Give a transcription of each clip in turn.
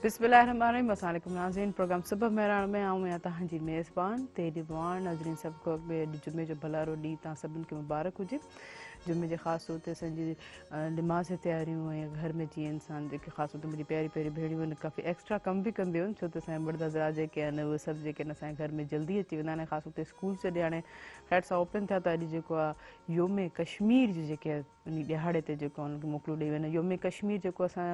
बिस्मिल्लाहिर्रहमानिर्रहीम। अस्सलाम वालेकुम नाज़रीन, प्रोग्राम सुबह मेहरान में आऊँ या तव्हांजी मेज़बान तेरी बुआन। नाज़रीन सबको अॻिए जुमे जो भलारो ॾींहुं तव्हां सभिनि खे मुबारक हुजे। जुमे जे ख़ासि तौर ते असांजी नमाज़ जी तयारियूं ऐं घर में जीअं इंसान जेके ख़ासि तौर ते मुंहिंजी पहिरीं भेणियूं आहिनि काफ़ी एक्स्ट्रा कम बि कंदियूं आहिनि, छो त असांजा मर्द हज़रात जेके आहिनि उहे सभु जेके आहिनि असांजे घर में जल्दी अची वेंदा आहिनि। ख़ासि तौर ते स्कूल जॾहिं हाणे खैर सां ओपन थिया त अॼु जेको आहे योम कश्मीर जी जेके आहे उन ॾिहाड़े ते जेको आहे उनखे मोकिलियो ॾेई वेंदा। योम कश्मीर जेको असां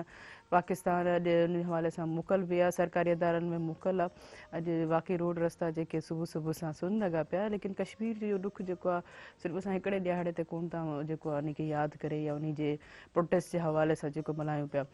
पाकिस्तान अॼु उन हवाले सां मोकल बि आहे, सरकारी इदारनि में मोकल आहे। अॼु वाक़ई रोड रस्ता जेके सुबुह सुबुह सां सुन लॻा पिया, लेकिन कश्मीर जो ॾुखु जेको आहे सिर्फ़ु असां हिकिड़े ॾिहाड़े ते कोन था जेको आहे उनखे यादि करे या उन जे प्रोटेस्ट जे हवाले सां जेको मल्हायूं पिया।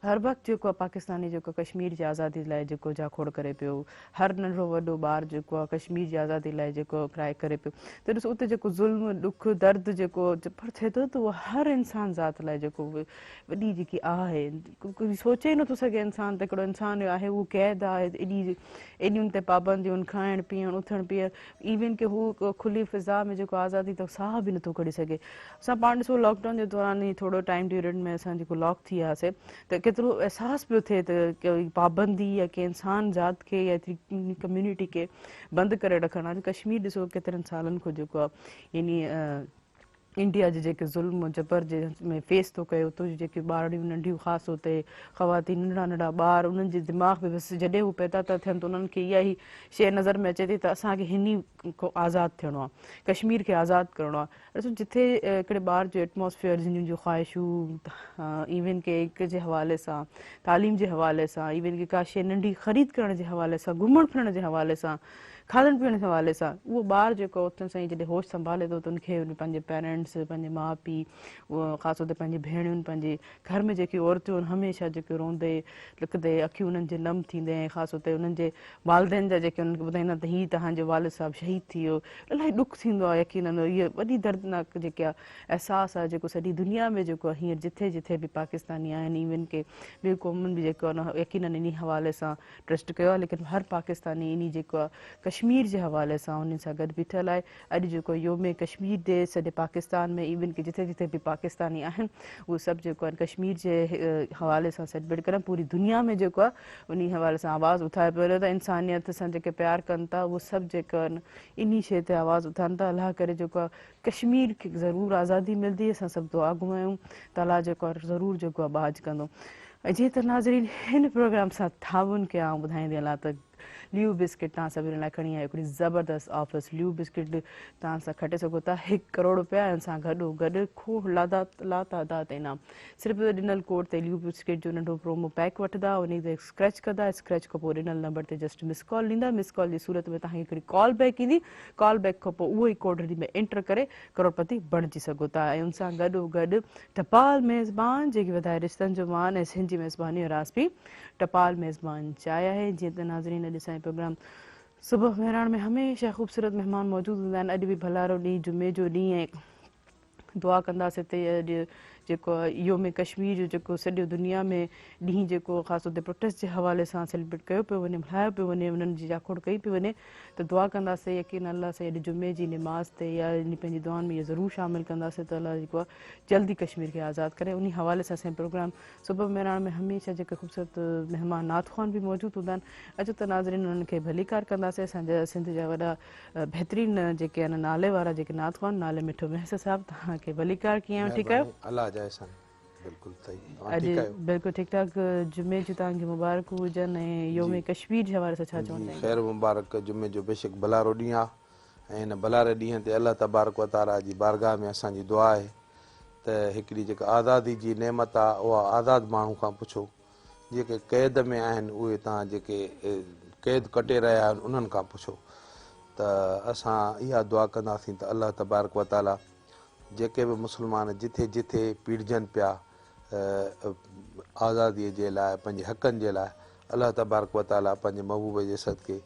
हर वक़्तु जेको आहे पाकिस्तानी जेको कश्मीर जी आज़ादी लाइ जेको जाखोड़ करे पियो, हर नंढो वॾो ॿारु जेको आहे कश्मीर जी आज़ादी लाइ जेको क्राए करे पियो, त ॾिसो उते जेको ज़ुल्म ॾुखु दर्द जेको जबर थिए थो त उहो हर इंसान ज़ात लाइ जेको वॾी जेकी आहे, कोई सोचे ई नथो सघे इंसान त हिकिड़ो इंसान आहे उहो क़ैद आहे एॾियूं ते पाबंदियूं, खाइणु पीअणु उथणु पीअणु, इवन की हू खुली फिज़ा में जेको आज़ादी त साह बि नथो खणी सघे। असां पाण ॾिसो लॉकडाउन जे दौरान ई थोरो टाइम पीरियड में असां जेको लॉक थी वियासीं त केतिरो अहसासु पियो थिए त कोई पाबंदी या कंहिं इंसान ज़ात खे या कम्यूनिटी खे बंदि करे रखणु। अॼु कश्मीर ॾिसो केतिरनि सालनि खां जेको आहे यानी इंडिया जे जेके ज़ुल्म जबर जे में फेस थो कयो, उतो जी जेके ॿारड़ियूं नंढियूं ख़ासि तौर ते ख़वातीन नंढड़ा नंढड़ा ॿार, उन्हनि जे दिमाग़ में बसि जॾहिं हू पैदा था थियनि त उन्हनि खे इहा ई शइ नज़र में अचे थी त असांखे हिन खां आज़ादु थियणो आहे, कश्मीर खे आज़ादु करिणो आहे। ॾिसो जिथे हिकिड़े ॿार जो एटमॉस्फेयर जिन जूं ख़्वाहिशूं इवन के हिक जे हवाले सां, तालीम जे हवाले सां, इवन की का शइ नंढी ख़रीद करण जे हवाले सां, घुमण फिरण जे हवाले सां, खाधण पीअण जे हवाले सां, उहो ॿारु जेको उते सां जॾहिं होश संभाले थो त उनखे पंहिंजे पेरेंट्स, पंहिंजे माउ पीउ, उहो ख़ासि तौर ते पंहिंजी भेणियुनि, पंहिंजे घर में जेके औरतूं आहिनि हमेशह जेके रोंदे लिकंदे अखियूं उन्हनि जे नम थींदे, ऐं ख़ासि तौर ते उन्हनि जे वालदेन जा जेके उन्हनि खे ॿुधाईंदा त हीउ तव्हांजो वालिद साहिबु शहीद थी वियो, इलाही ॾुखु थींदो आहे। यकीनन इहा वॾी दर्दनाक जेके आहे अहसासु आहे जेको सॼी दुनिया में जेको आहे हींअर जिथे जिथे बि पाकिस्तानी आहिनि, इवन के ॿियूं क़ौमुनि बि जेको आहे यकीनन इन हवाले सां ट्रस्ट कयो आहे, लेकिन हर पाकिस्तानी इन जेको आहे कश्मीर जे हवाले सां उन सां गॾु बीठल आहे। अॼु जेको योम कश्मीर डे सॼे पाकिस्तान में इवन की जिथे जिथे बि पाकिस्तानी आहिनि उहे सभु जेको आहे कश्मीर जे हवाले सां सेलिब्रेट कनि, पूरी दुनिया में जेको आहे उन हवाले सां आवाज़ु उथाए पियो त इंसानियत सां जेके प्यारु कनि था उहे सभु जेके आहिनि इन शइ ते आवाज़ु उथाइनि था। अलाह करे जेको आहे कश्मीर खे ज़रूरु आज़ादी मिलंदी, असां सभु दुआ घुमायूं त अलाह जेको आहे ज़रूरु जेको आहे बाज कंदो। ऐं जीअं त नाज़रीन हिन प्रोग्राम सां थावुन खे आउं ॿुधाईंदी हलां त ल्यू बिस्किट तव्हां सभिनी लाइ खणी आई हिकिड़ी ज़बरदस्त ऑफर्स। ल्यू बिस्किट तव्हां सां खटे सघो था ₹1 करोड़ ऐं सां गॾो गॾु खोड़ लातादात इनाम। सिर्फ़ु ॾिनल कोड ते ल्यू बिस्किट जो नंढो प्रोमो पैक वठंदा, उन ते स्क्रैच कंदा, स्क्रैच खां पोइ ॾिनल नंबर ते जस्ट मिस कॉल ॾींदा। मिस कॉल जी सूरत में तव्हांखे हिकिड़ी कॉल बैक ईंदी, कॉल बैक खां पोइ उहो ई कोड में एंटर करे करोड़पति बणिजी सघो था। ऐं उन सां गॾो गॾु टपाल मेज़बान जेकी वधाए रिश्तनि जो मान ऐं सिंध जी मेज़बानी और रासपी टपाल मेज़बान चाहे आहे। जीअं त नाज़रीन अॼु असांजे प्रोग्राम सुबह मेहरान में हमेशह ख़ूबसूरत महिमान मौजूदु हूंदा आहिनि। अॼु बि भलारो ॾींहुं जुमे जो ॾींहुं ऐं दुआ कंदासीं त अॼु जेको आहे योम कश्मीर जो जेको सॼो दुनिया में ॾींहुं जेको ख़ासि तौर ते प्रोटेस्ट जे हवाले सां सेलिब्रेट कयो पियो वञे, मल्हायो पियो वञे, उन्हनि जी जाखोड़ कई पई वञे, त दुआ कंदासीं यकीन अलाह सां अॼु जुमे जी नमाज़ ते या इन पंहिंजी दुआनि में इहो ज़रूरु शामिलु कंदासीं त अलाह जेको आहे जल्दी कश्मीर खे आज़ादु करे। उन हवाले सां असांजो प्रोग्राम सुबह मेहरान में हमेशह जेके ख़ूबसूरत महिमान नातख़्वान बि मौजूदु हूंदा आहिनि। अचो त नाज़रीन उन्हनि खे भलीकार कंदासीं। असांजा सिंध जा वॾा बहितरीनु जेके आहिनि नाले वारा जेके नातख़्वान, नाले मिठो महस साहिबु, तव्हांखे भलीकार कीअं आहियो, ठीकु आहियो? अल्लाह जा एहसान, बिल्कुलु सही। अॼु बिल्कुलु ठीकु ठाक जुमे जूं तव्हांखे मुबारकूं हुजनि ऐं योम कश्मीर जे हवाले सां छा चवणु चाहींदा? ख़ैर मुबारक। जुमे जो बेशक भलारो ॾींहुं आहे ऐं हिन भलारे ॾींहं ते अलाह तबारक व ताला जी बारगाह में असांजी दुआ आहे त हिकिड़ी जेका आज़ादी जी नेमत आहे उहा आज़ादु माण्हू खां पुछो, जेके क़ैद में आहिनि उहे तव्हां जेके क़ैद कटे रहिया आहिनि उन्हनि खां पुछो। त असां इहा दुआ कंदासीं त अलाह तबारक व ताला जेके बि मुस्लमान जिथे जिथे पीड़जनि पिया आज़ादीअ जे लाइ, पंहिंजे हक़नि जे लाइ, अलाह तबारक व ताला पंहिंजे महबूब जे सदके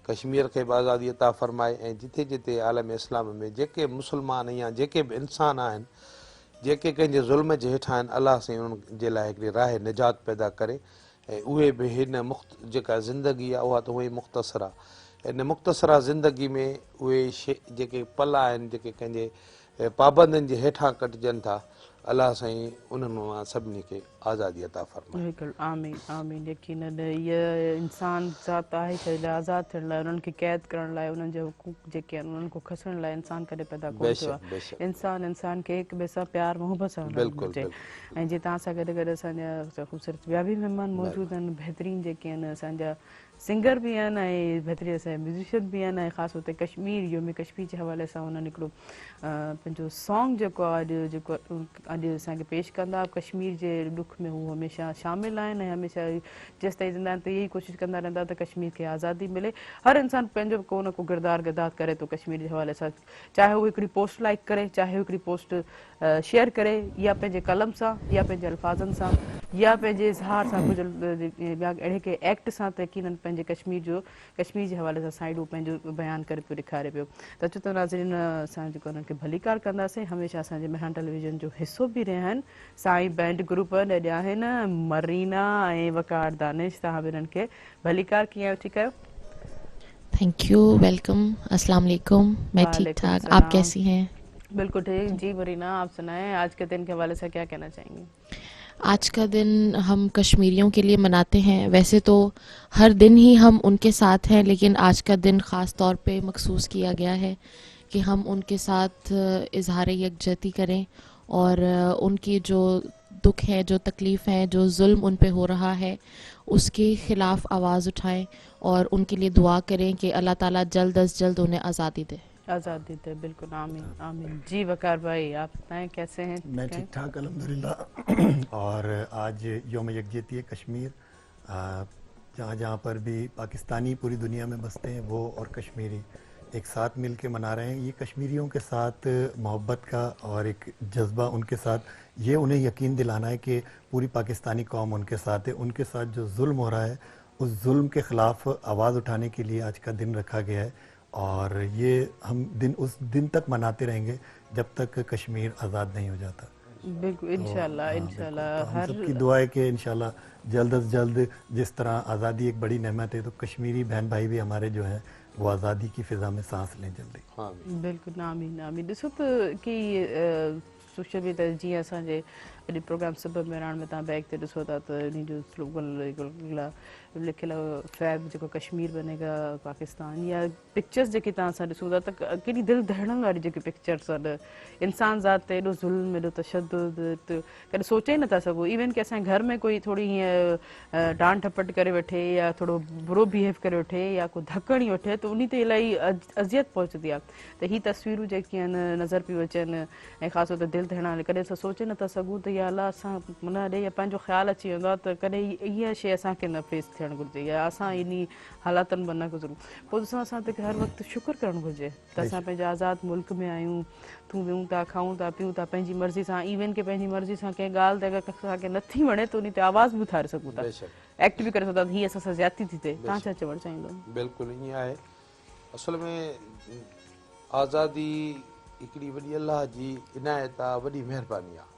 कश्मीर खे बि आज़ादी अता फ़रमाए ऐं जिथे जिथे आलम इस्लाम में जेके मुस्लमान या जेके बि इंसान आहिनि जेके कंहिंजे ज़ुल्म जे हेठां आहिनि, अलाह साईं उन्हनि जे लाइ हिकिड़ी राह निजात पैदा करे ऐं उहे बि हिन जेका ज़िंदगी आहे उहा त उहा ई मुख़्तसर आहे। हिन मुख़्तसरा ज़िंदगी में उहे जेके पल आहिनि जेके कंहिंजे पाबंदियुनि जे हेठां कटिजनि था, अलाह साईं उन्हनि मां सभिनी खे आज़ादी अता फ़रमाए। बिल्कुलु आमीन आमीन यकीनन इहा इंसान ज़ात आहे छा आज़ादु थियण लाइ उन्हनि खे क़ैद करण लाइ उन्हनि जा हुकूक जेके आहिनि उन्हनि को खसण लाइ इंसान कॾहिं पैदा कोन थियो बेशक आहे। बेशक इंसान खे हिक ॿिए सां प्यार मोहबत सां हलणु बिल्कुलु घुरिजे। बिल्कुलु ऐं जीअं तव्हां सां गॾु असांजा ख़ूबसूरत ॿिया बि महिमान मौजूदु आहिनि बहितरीनु जेके आहिनि असांजा सिंगर बि आहिनि ऐं बहितरीनु असांजा म्यूज़िशियन बि आहिनि ऐं ख़ासि तौर ते कश्मीर योम कश्मीर जे हवाले सां उन्हनि हिकिड़ो पंहिंजो सॉन्ग जेको आहे अॼु असांखे पेश कंदा कश्मीर जे ॾुख में हू हमेशह शामिलु आहिनि ऐं हमेशह जेसि ताईं ज़िंदा आहिनि त इहा ई कोशिशि कंदा रहंदा त कश्मीर खे आज़ादी मिले। हर इंसानु पंहिंजो को न को किरदारु गदाद करे थो कश्मीर जे हवाले सां, चाहे हू हिकिड़ी पोस्ट लाइक करे, चाहे हिकिड़ी पोस्ट शेयर करे, या पंहिंजे कलम सां, या पंहिंजे अल्फाज़नि सां, या पंहिंजे इज़हार सां, कुझु ॿिया अहिड़े के एक्ट सां त यकीननि पंहिंजे कश्मीर जे हवाले सां साइड हू पंहिंजो बयानु करे पियो ॾेखारे पियो। त अचो त नाज़रीन असां जेको हुननि खे भलीकार कंदासीं। हमेशह असांजे मेहरान टेलीविज़न जो हिसो बि रहिया आहिनि साईं बैंड ग्रुप अॼु आहिनि मरीना ऐं वकार दानिश। तव्हां बि हिननि खे भलीकार कीअं आहियो? ठीकु आहियो? थैंक यू, वेलकम, अस्सलाम वालेकुम। मैं ठीक ठाक, आप कैसी हैं? बिल्कुल ठीक जी। मरीना आप सुनाएं आज के दिन के हवाले से क्या कहना चाहेंगे? आज का दिन हम कश्मीरियों के लिए मनाते हैं। वैसे तो हर दिन ही हम उनके साथ हैं, लेकिन आज का दिन ख़ास तौर पे मखसूस किया गया है कि हम उनके साथ इजहार यकजहती करें और उनकी जो दुख है, जो तकलीफ़ है, जो जुल्म उन पे हो रहा है, उसके ख़िलाफ़ आवाज़ उठाएं और उनके लिए दुआ करें कि अल्लाह ताला जल्द अज जल्द उन्हें आज़ादी दे। आज़ादी दे, बिल्कुल आमीन आमीन। जी वकार भाई आप बताएं कैसे हैं? मैं ठीक ठाक अल्हम्दुलिल्लाह। और आज योम यकजहती कश्मीर, जहाँ जहाँ पर भी पाकिस्तानी पूरी दुनिया में बसते हैं वो और कश्मीरी एक साथ मिल के मना रहे हैं। ये कश्मीरियों के साथ मोहब्बत का और एक जज्बा उनके साथ, ये उन्हें यकीन दिलाना है कि पूरी पाकिस्तानी कौम उनके साथ है। उनके साथ जो जुल्म हो रहा है उस जुल्म के ख़िलाफ़ आवाज़ उठाने के लिए आज का दिन रखा गया है और ये हम दिन उस दिन तक मनाते रहेंगे जब तक कश्मीर आज़ाद नहीं हो जाता। बिल्कुल इंशाल्लाह इंशाल्लाह। तो हम सबकी दुआ है कि इंशाल्लाह जल्द अज जल्द, जिस तरह आज़ादी एक बड़ी नेमत है, तो कश्मीरी बहन भाई भी हमारे जो हैं वो आज़ादी की फ़िज़ा में सांस लें जल्दी। हाँ बिल्कुल आमीन आमीन। ॾिसो त की सोशल मीडिया जीअं असांजे अॼु प्रोग्राम सबब मेराण में तव्हां बैग ते ॾिसो था त इन जो स्लोगन लिखियल फैब जेको कश्मीर बनेगा पाकिस्तान, या पिक्चर्स जेकी तव्हां सां ॾिसो था त केॾी दिलि दहड़ण वारी जेकी पिक्चर्स आहिनि। इंसान ज़ात ते एॾो ज़ुल्म, एॾो तशद्दुद कॾहिं सोचे ई नथा सघूं। इवन की असांजे घर में कोई थोरी हीअं डांट टपट करे वठे या थोरो बुरो बिहेव करे वठे या को धकड़ ई वठे त उन ते इलाही अज़ियत पहुचंदी आहे। त हीअ तस्वीरूं जेकी आहिनि नज़र पियूं अचनि ऐं ख़ासि तौर ते दिलि दहड़ण वारी, कॾहिं असां सोचे नथा सघूं त या अलाह असां माना ॾे या पंहिंजो ख़्यालु अची वेंदो आहे त कॾहिं इहा शइ असांखे न फेस थियणु घुरिजे या असां इन हालातनि में न गुज़रूं। पोइ ॾिसो असां त हर वक़्तु शुकुर करणु घुरिजे त असां पंहिंजे आज़ादु मुल्क में आहियूं, तूं वियूं था, खाऊं था, पीऊं था पंहिंजी मर्ज़ी सां। इवन की पंहिंजी मर्ज़ी सां कंहिं ॻाल्हि ते अगरि असांखे नथी वणे त उन ते आवाज़ बि उथारे सघूं था, एक्ट बि करे सघूं था। हीअ असां सां ज़्यादती थी थिए। तव्हां छा चवणु चाहींदो? बिल्कुलु ईअं आहे। असल में आज़ादी हिकिड़ी वॾी अलाह जी इनायत आहे, वॾी महिरबानी आहे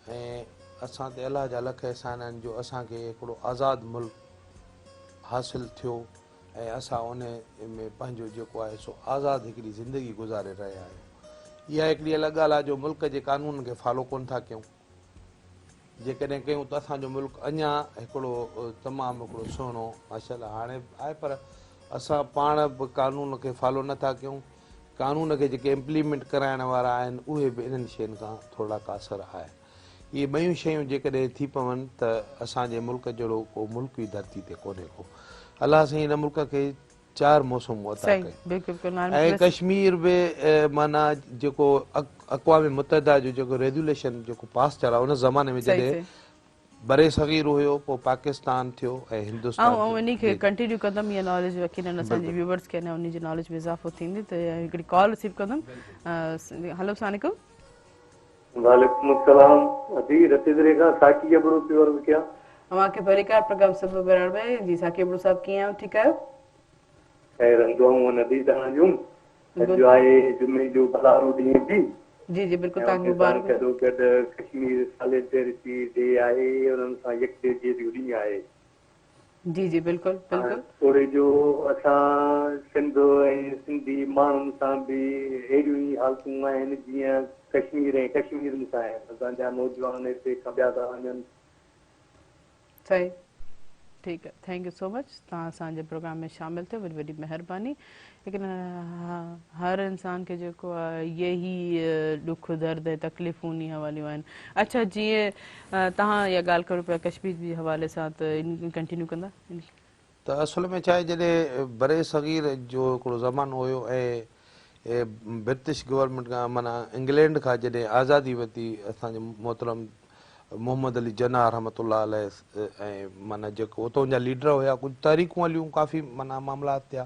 ऐं असां ते अलाह जा लख एहसान आहिनि जो असांखे हिकिड़ो आज़ादु मुल्क हासिलु थियो ऐं असां उन में पंहिंजो जेको आहे सो आज़ादु हिकिड़ी ज़िंदगी गुज़ारे रहिया आहियूं। इहा हिकिड़ी अलॻि ॻाल्हि आहे जो मुल्क जे कानून खे फॉलो कोन था कयूं। जेकॾहिं कयूं त असांजो मुल्क अञा हिकिड़ो तमामु हिकिड़ो सुहिणो माशाअल्लाह हाणे आहे, पर असां पाण बि कानून खे फॉलो नथा कयूं। कानून खे जेके इम्प्लीमेंट कराइण वारा आहिनि उहे बि इन्हनि शयुनि खां थोरा कासर आहे। इहे ॿयूं शयूं जेकॾहिं थी पवनि त असांजे मुल्क जहिड़ो को मुल्क ई धरती ते कोन्हे को। अलाह साईं हिन मुल्क खे 4 मौसमूं अता कयूं ऐं कश्मीर बि माना जेको अक़वाम मुतहदा जो जेको रेगुलेशन जेको पास थियल आहे उन ज़माने में जॾहिं बरे सग़ीर हुयो, पोइ पाकिस्तान थियो ऐं हिंदुस्तान। ऐं इन खे कंटिन्यू कंदमि, इहा नॉलेज यकीनन असांजे व्यूवर्स खे न उन जी नॉलेज में इज़ाफ़ो थींदी। त हिकिड़ी कॉल रिसीव कंदमि। हेलो अस्सलाम वालेकुम। वालेकुम अस्सलाम। अभी रसीद रेखा साकी अबड़ो प्योर क्या हमारे भलीकार प्रोग्राम सब बराबर में जी। साकी अबड़ो साहब कीअं आहियो? ठीकु आहियो? खैर दुआऊं नदी तव्हां जूं अॼु आहे जुमे जो भलारो ॾींहुं बि। जी जी बिल्कुलु तव्हांखे मुबारक। गॾो गॾु कश्मीर सॉलिडेरिटी डे आहे, उन्हनि सां यकजहती जो ॾींहुं आहे। जी जी बिल्कुलु बिल्कुलु। थोरे जो असां सिंध ऐं सिंधी माण्हुनि सां बि अहिड़ियूं ई हालतूं आहिनि जीअं कश्मीर ऐं कश्मीर मूंसां आहे, असांजा नौजवान हिते खां ॿिया था वञनि। सही, ठीकु आहे, थैंक यू सो मच, तव्हां असांजे प्रोग्राम में शामिलु थियो, वॾी वॾी महिरबानी। लेकिन हर इंसान खे जेको आहे इहे ई ॾुख दर्द ऐं तकलीफ़ूं उन हवालियूं आहिनि। अच्छा, जीअं तव्हां इहा ॻाल्हि करो पिया कश्मीर जे हवाले सां, त इन कंटिन्यू कंदा? त असल में छा आहे, जॾहिं बरे सग़ीर जो हिकिड़ो ज़मानो हुयो ऐं ब्रिटिश गवर्नमेंट खां माना इंग्लैंड खां जॾहिं आज़ादी वरिती असांजे मोहतरम मोहम्मद अली जना रहमतुल्लाह अलैह ऐं माना जेको उतां जा लीडर हुया, कुझु तहरीकूं हलियूं, काफ़ी माना मामलात थिया,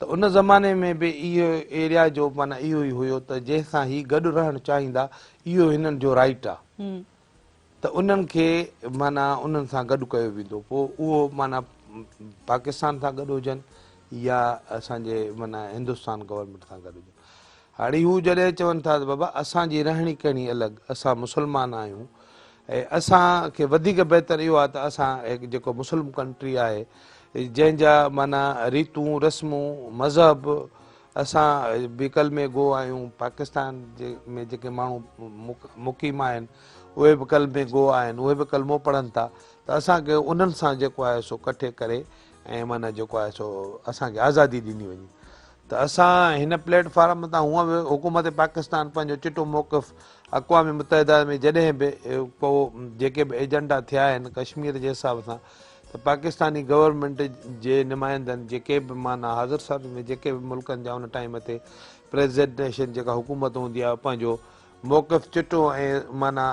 त उन ज़माने में बि इहो एरिया जो माना इहो ई हुयो त जंहिंसां ही गॾु रहणु चाहींदा, इहो हिननि जो राइट आहे, त उन्हनि खे माना उन्हनि सां गॾु कयो वेंदो। पोइ उहो माना पाकिस्तान सां गॾु हुजनि या असांजे माना हिंदुस्तान गवर्नमेंट सां गॾु हुजनि। हाणे हू जॾहिं चवनि था त बाबा असांजी रहणी कहणी अलॻि, असां मुस्लमान आहियूं ऐं असांखे वधीक बहितर इहो आहे त असां जेको मुस्लिम कंट्री आहे, जंहिंजा माना रीतूं रस्मूं मज़हब, असां बिकल में गो आहियूं, पाकिस्तान में जेके माण्हू मुक़ीम आहिनि उहे बि कल में गो आहिनि, उहे बि कलमो पढ़नि था, त असांखे उन्हनि सां जेको आहे सो कठे करे ऐं माना जेको आहे सो असांखे आज़ादी ॾिनी वञे। त असां हिन प्लेटफॉर्म तां हूअं बि हुकूमत पाकिस्तान पंहिंजो चिटो मौक़िफ़ अक़वाम मुतहिदा में जॾहिं बि को जेके बि एजेंडा थिया आहिनि कश्मीर जे हिसाब सां, त पाकिस्तानी गवर्नमेंट जे नुमाइंदनि जेके बि माना हाज़िर साहब में जेके बि मुल्कनि जा उन टाइम ते प्रेज़िडेंटेशन जेका हुकूमत हूंदी आहे, पंहिंजो मौक़िफ़ चिटो ऐं माना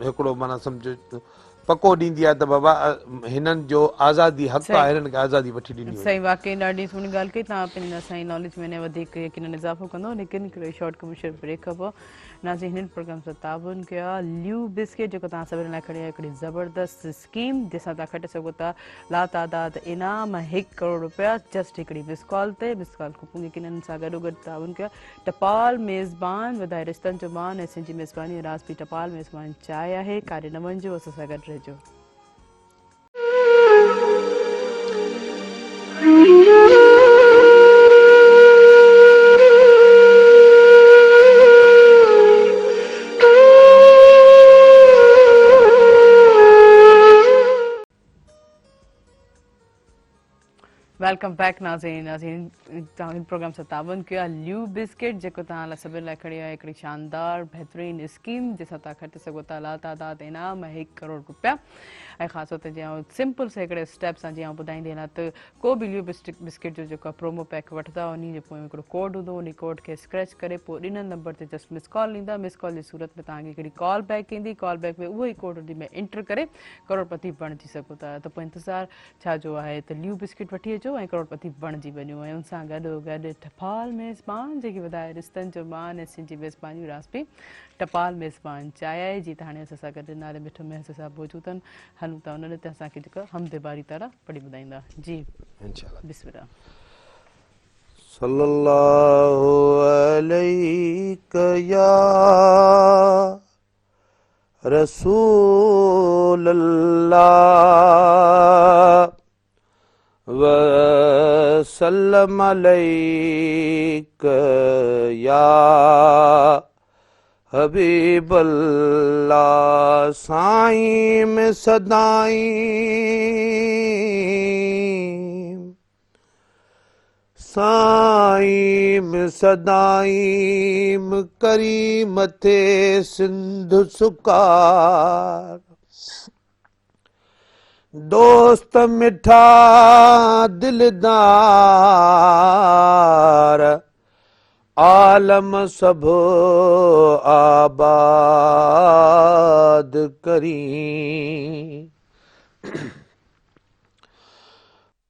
हिकिड़ो माना सम्झो पको ॾींदी आहे त बाबा हिननि जो आज़ादी हक़ आहे, हिननि खे आज़ादी वठी ॾिनी वञे। सही, वाकई ॾाढी सुहिणी ॻाल्हि कई तव्हां, पंहिंजी असांजी नॉलेज में वधीक यकीनन इज़ाफ़ो कंदो। लेकिन हिकिड़ो शॉर्ट कमर्शियल ब्रेक खां पोइ नाज़रीन हिन प्रोग्राम सां ताबुन कयो आहे ल्यू बिस्किट, जेको तव्हां सभिनी लाइ खणी आया हिकिड़ी ज़बरदस्त स्कीम, जंहिंसां तव्हां खटे सघो था लातादाद इनाम, 1 करोड़ रुपया जस्ट हिकिड़ी मिस कॉल ते। मिस कॉल खां पोइ यकीनन सां गॾोगॾु ताबुन कयो आहे टपाल मेज़बान, वधाए रिश्तनि जो मान ऐं सिंधी मेज़बानी राज़बी टपाल मेज़बान चांहि आहे। काॾे न वञिजो, असां सां गॾु रहिजो। वेलकम बैक नाज़रीन। तव्हां हिन प्रोग्राम सां ताबुन कयो आहे ल्यू बिस्किट, जेको तव्हां लाइ सभिनी लाइ खणी आयो आहे हिकिड़ी शानदार बहितरीन स्कीम, जंहिंसां तव्हां खटे सघो था लातादाद इनाम 1 करोड़ रुपया। ऐं ख़ासि तौर ते जीअं सिंपल से हिकिड़े स्टेप सां जीअं ॿुधाईंदी हलां, त को बि ल्यू बिस्किट जो जेको आहे प्रोमो पैक वठंदा, उन जे पोइ हिकिड़ो कोड हूंदो, उन कोड खे स्क्रैच करे पोइ ॾिनल नंबर ते जस्ट मिस कॉल ॾींदा। मिस कॉल जी सूरत में तव्हांखे हिकिड़ी कॉल बैक ईंदी, कॉल बैक में उहो ई कोड उन में एंटर करे करोड़पति बणिजी सघो था। त पोइ इंतज़ारु छा जो आहे, त ल्यू बिस्किट वठी अचो ऐं करोड़पति बणिजी वञो। ऐं उन सां गॾोगॾु टपाल मेज़बान, जेकी वधाए रिश्तनि जो मान ऐं सिंधी मेज़बानी राज़बी टपाल मेज़बान चांहि आहे। जी त हाणे असां सां गॾु नाले मिठो महस साहब मौजूदु आहिनि, हलूं था उन्हनि ते असांखे जेको हमद बारी ताला पढ़ी ॿुधाईंदा। जी इंशाअल्लाह। बिस्मिल्लाह। सल्लल्लाहु अलैका या रसूल अल्लाह व सल्लम अलैका या हबीब अल्लाह। साईं में सदाईं, साईं में सदाईं करी मथे सिंधु सुकार। दोस्त मिठा दिलदार आलम सब आबाद करी।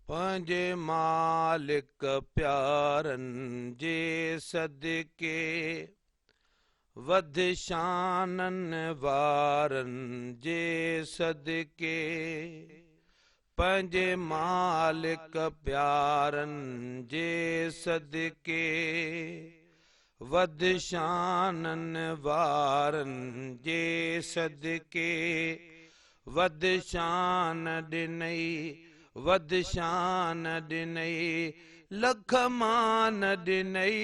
पंहिंजे मालिक प्यारनि जे सदके वध शाननि वारनि जे सदके। पंहिंजे मालिक प्यारनि जे सदके वध शाननि वारनि जे सदके। वध शान ॾिनई, वध शान ॾिनई, लख मान ॾिनई,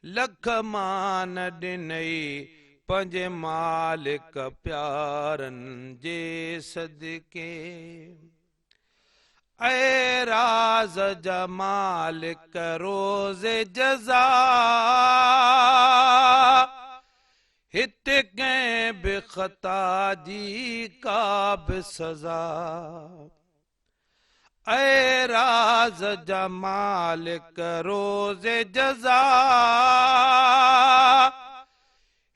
लख मान ॾिनई पंहिंजे मालिक प्यारनि जे सदके। ऐ राज़ जा मालिक रोज़े जज़ा हिते कंहिं बि ख़ता जी का बि सज़ा। ऐ राज़ जा मालिक रोज़े जज़ा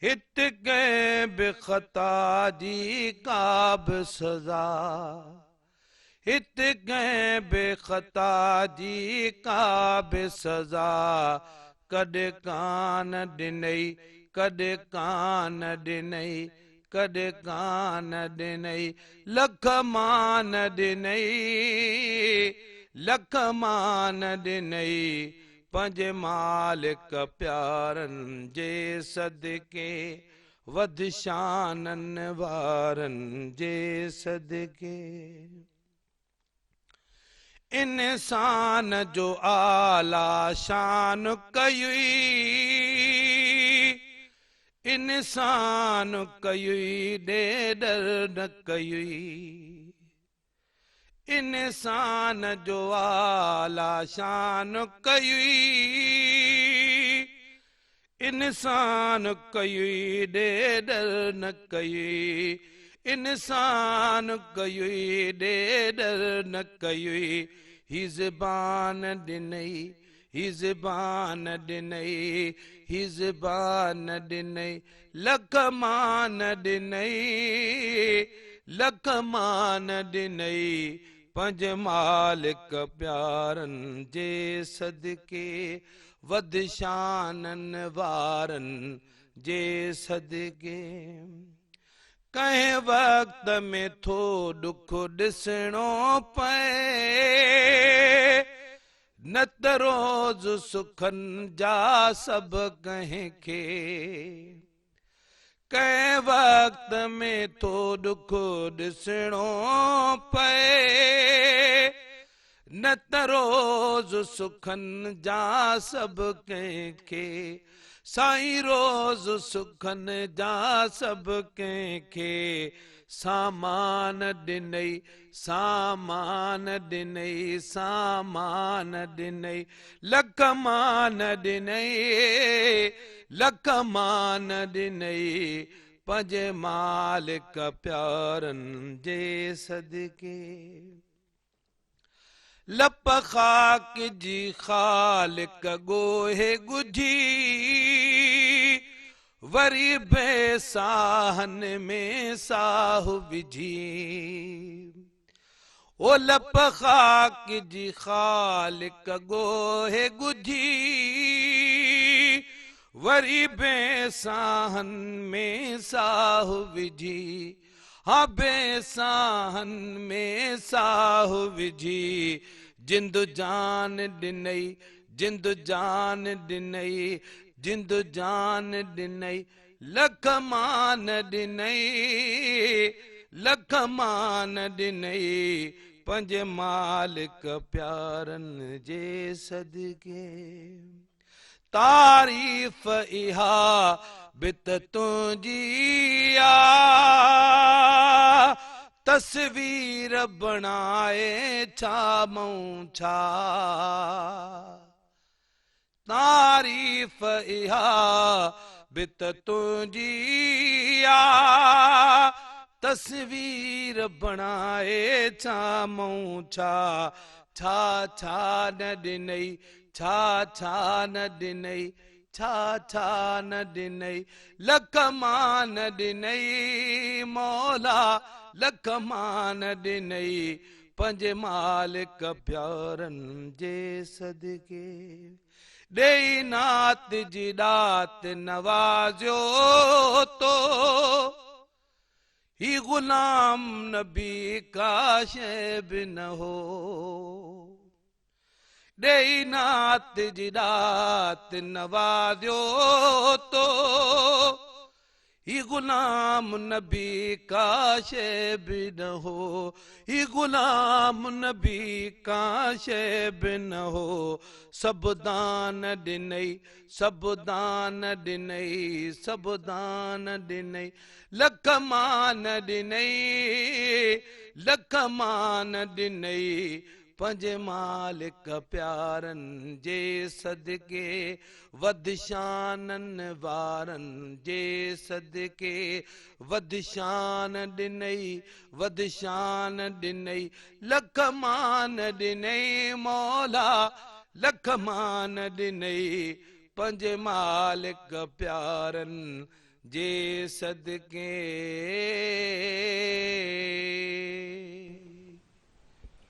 हिते कंहिं बि ख़ता जी का बि सज़ा। हिते कंहिं बि ख़ता जी का बि सज़ा कॾहिं कान ॾिनई कॾहिं कान ॾिनई कॾहिं कान ॾिनई। लख मान ॾिनई लख मान ॾिनई पंहिंजे मालिक प्यारनि जे सदके। वध शाननि वारनि जे सदके। इंसान जो आला शान कयुई इंसान कयुई ॾेडर न कयुई। इंसान जो आला शान कयुई इंसान कयुई ॾेडर न कयुई। इंसान कयुई ॾेडर न कयुई। ही ज़बान ॾिनई ही ज़बान ॾिनई ही ज़बान ॾिनई। लख मान ॾिनई लख मान ॾिनई पंहिंजे मालिक प्यारनि जे सदके। वध शाननि वारनि जे सदके। कंहिं वक़्त में थो दुख ॾिसणो पए न त रोज़ सुखनि जा सभु कंहिंखे। कंहिं वक़्त में थो दुख ॾिसणो पए न त रोज़ सुखनि जा सभु कंहिंखे। साईं रोज़ सुखनि जा सभु कंहिंखे। सामान ॾिनई सामान ॾिनई सामान ॾिनई। लख मान ॾिनई लख मान ॾिनई पंहिंजे मालिक प्यारनि जे सदके। लप ख़ाक जी ख़ालिक ॻोहे ॻुझी वरी बेसाहनि में साहु विझी। ओ लप ख़ाक जी ख़ालिक ॻोहे ॻुझी वरी बेसाहनि में साहु विझी। हा बेसाहनि में साहु विझी। जिंदु जान ॾिनई जिंदु जान ॾिनई जिंदु जान ॾिनई। लख मान ॾिनई लख मान ॾिनई पंहिंजे मालिक प्यारनि जे सदके। तारीफ़ इहा बित तुंहिंजी आ तस्वीर बणाए छा मूं छा। तारीफ़ इहा बित तुंहिंजी आ तस्वीर बणाए छा मूं छा। छा छा न ॾिनई छा छा न ॾिनई छा छा न ॾिनई। लख मान ॾिनई मौला लख मान ॾिनई पंहिंजे मालिक प्यारनि जे सदके। ॾेई नात जी ॾात नवाज़ियो तो ही गुलाम नबी का शइ बि न हो। ॾेई नात जी ॾात नवाज़ियो तो ये गुलाम नबी का शे भी न हो, ये गुलाम नबी का शे भी न हो, सब दान ॾिनई, सब दान ॾिनई, सब दान ॾिनई, लख मान ॾिनई, लख मान ॾिनई, पंहिंजे मालिक प्यारनि जे सदके, वध शाननि वारनि जे सदके, वध शान ॾिनई, वध शान ॾिनई, लख मान ॾिनई मौला, लख मान ॾिनई, पंहिंजे मालिक प्यारनि जे सदके।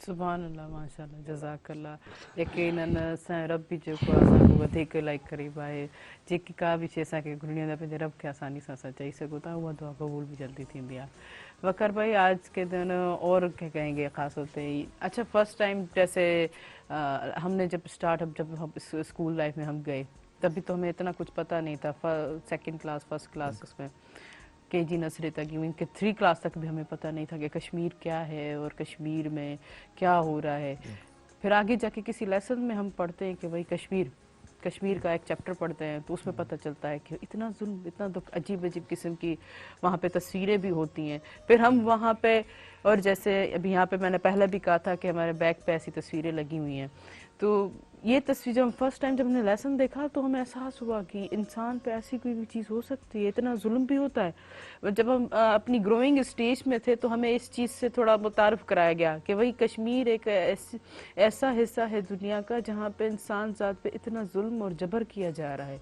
सुभान अल्लाह, माशाल्लाह, जज़ाकल्ला। यकीनन असांजो रब बि जेको आहे असांखे वधीक इलाही क़रीब आहे। जेकी का बि शइ असांखे घुरणी आहे पंहिंजे रब खे आसानी सां असां चई सघूं था, उहा दुआ क़बूल बि जल्दी थींदी आहे। वकर भाई, आज के दिन और क्या कहेंगे ख़ास होते ही? अच्छा, फर्स्ट टाइम जैसे हमने जब हम स्कूल लाइफ में हम गए, तभी तो हमें इतना कुछ पता नहीं था। सेकंड क्लास, फर्स्ट क्लास, उसमें केजी नर्सरी तक, इवन के 3 क्लास तक भी हमें पता नहीं था कि कश्मीर क्या है और कश्मीर में क्या हो रहा है। फिर आगे जाके किसी लेसन में हम पढ़ते हैं कि भाई कश्मीर का एक चैप्टर पढ़ते हैं, तो उसमें पता चलता है कि इतना जुल्म, इतना दुख, अजीब अजीब किस्म की वहाँ पे तस्वीरें भी होती हैं। फिर हम वहाँ पे, और जैसे अभी यहाँ पे मैंने पहले भी कहा था कि हमारे बैग पे ऐसी तस्वीरें लगी हुई हैं, तो ये तस्वीर जब फर्स्ट टाइम जब हमने लेसन देखा तो हमें एहसास हुआ कि इंसान पे ऐसी कोई भी चीज़ हो सकती है, इतना जुल्म भी होता है। जब हम अपनी ग्रोइंग स्टेज में थे तो हमें इस चीज़ से थोड़ा मुतारफ़ कराया गया कि वही कश्मीर एक ऐसा हिस्सा है दुनिया का जहाँ पे इंसान ज़ात पे इतना जुल्म और जबर किया जा रहा है।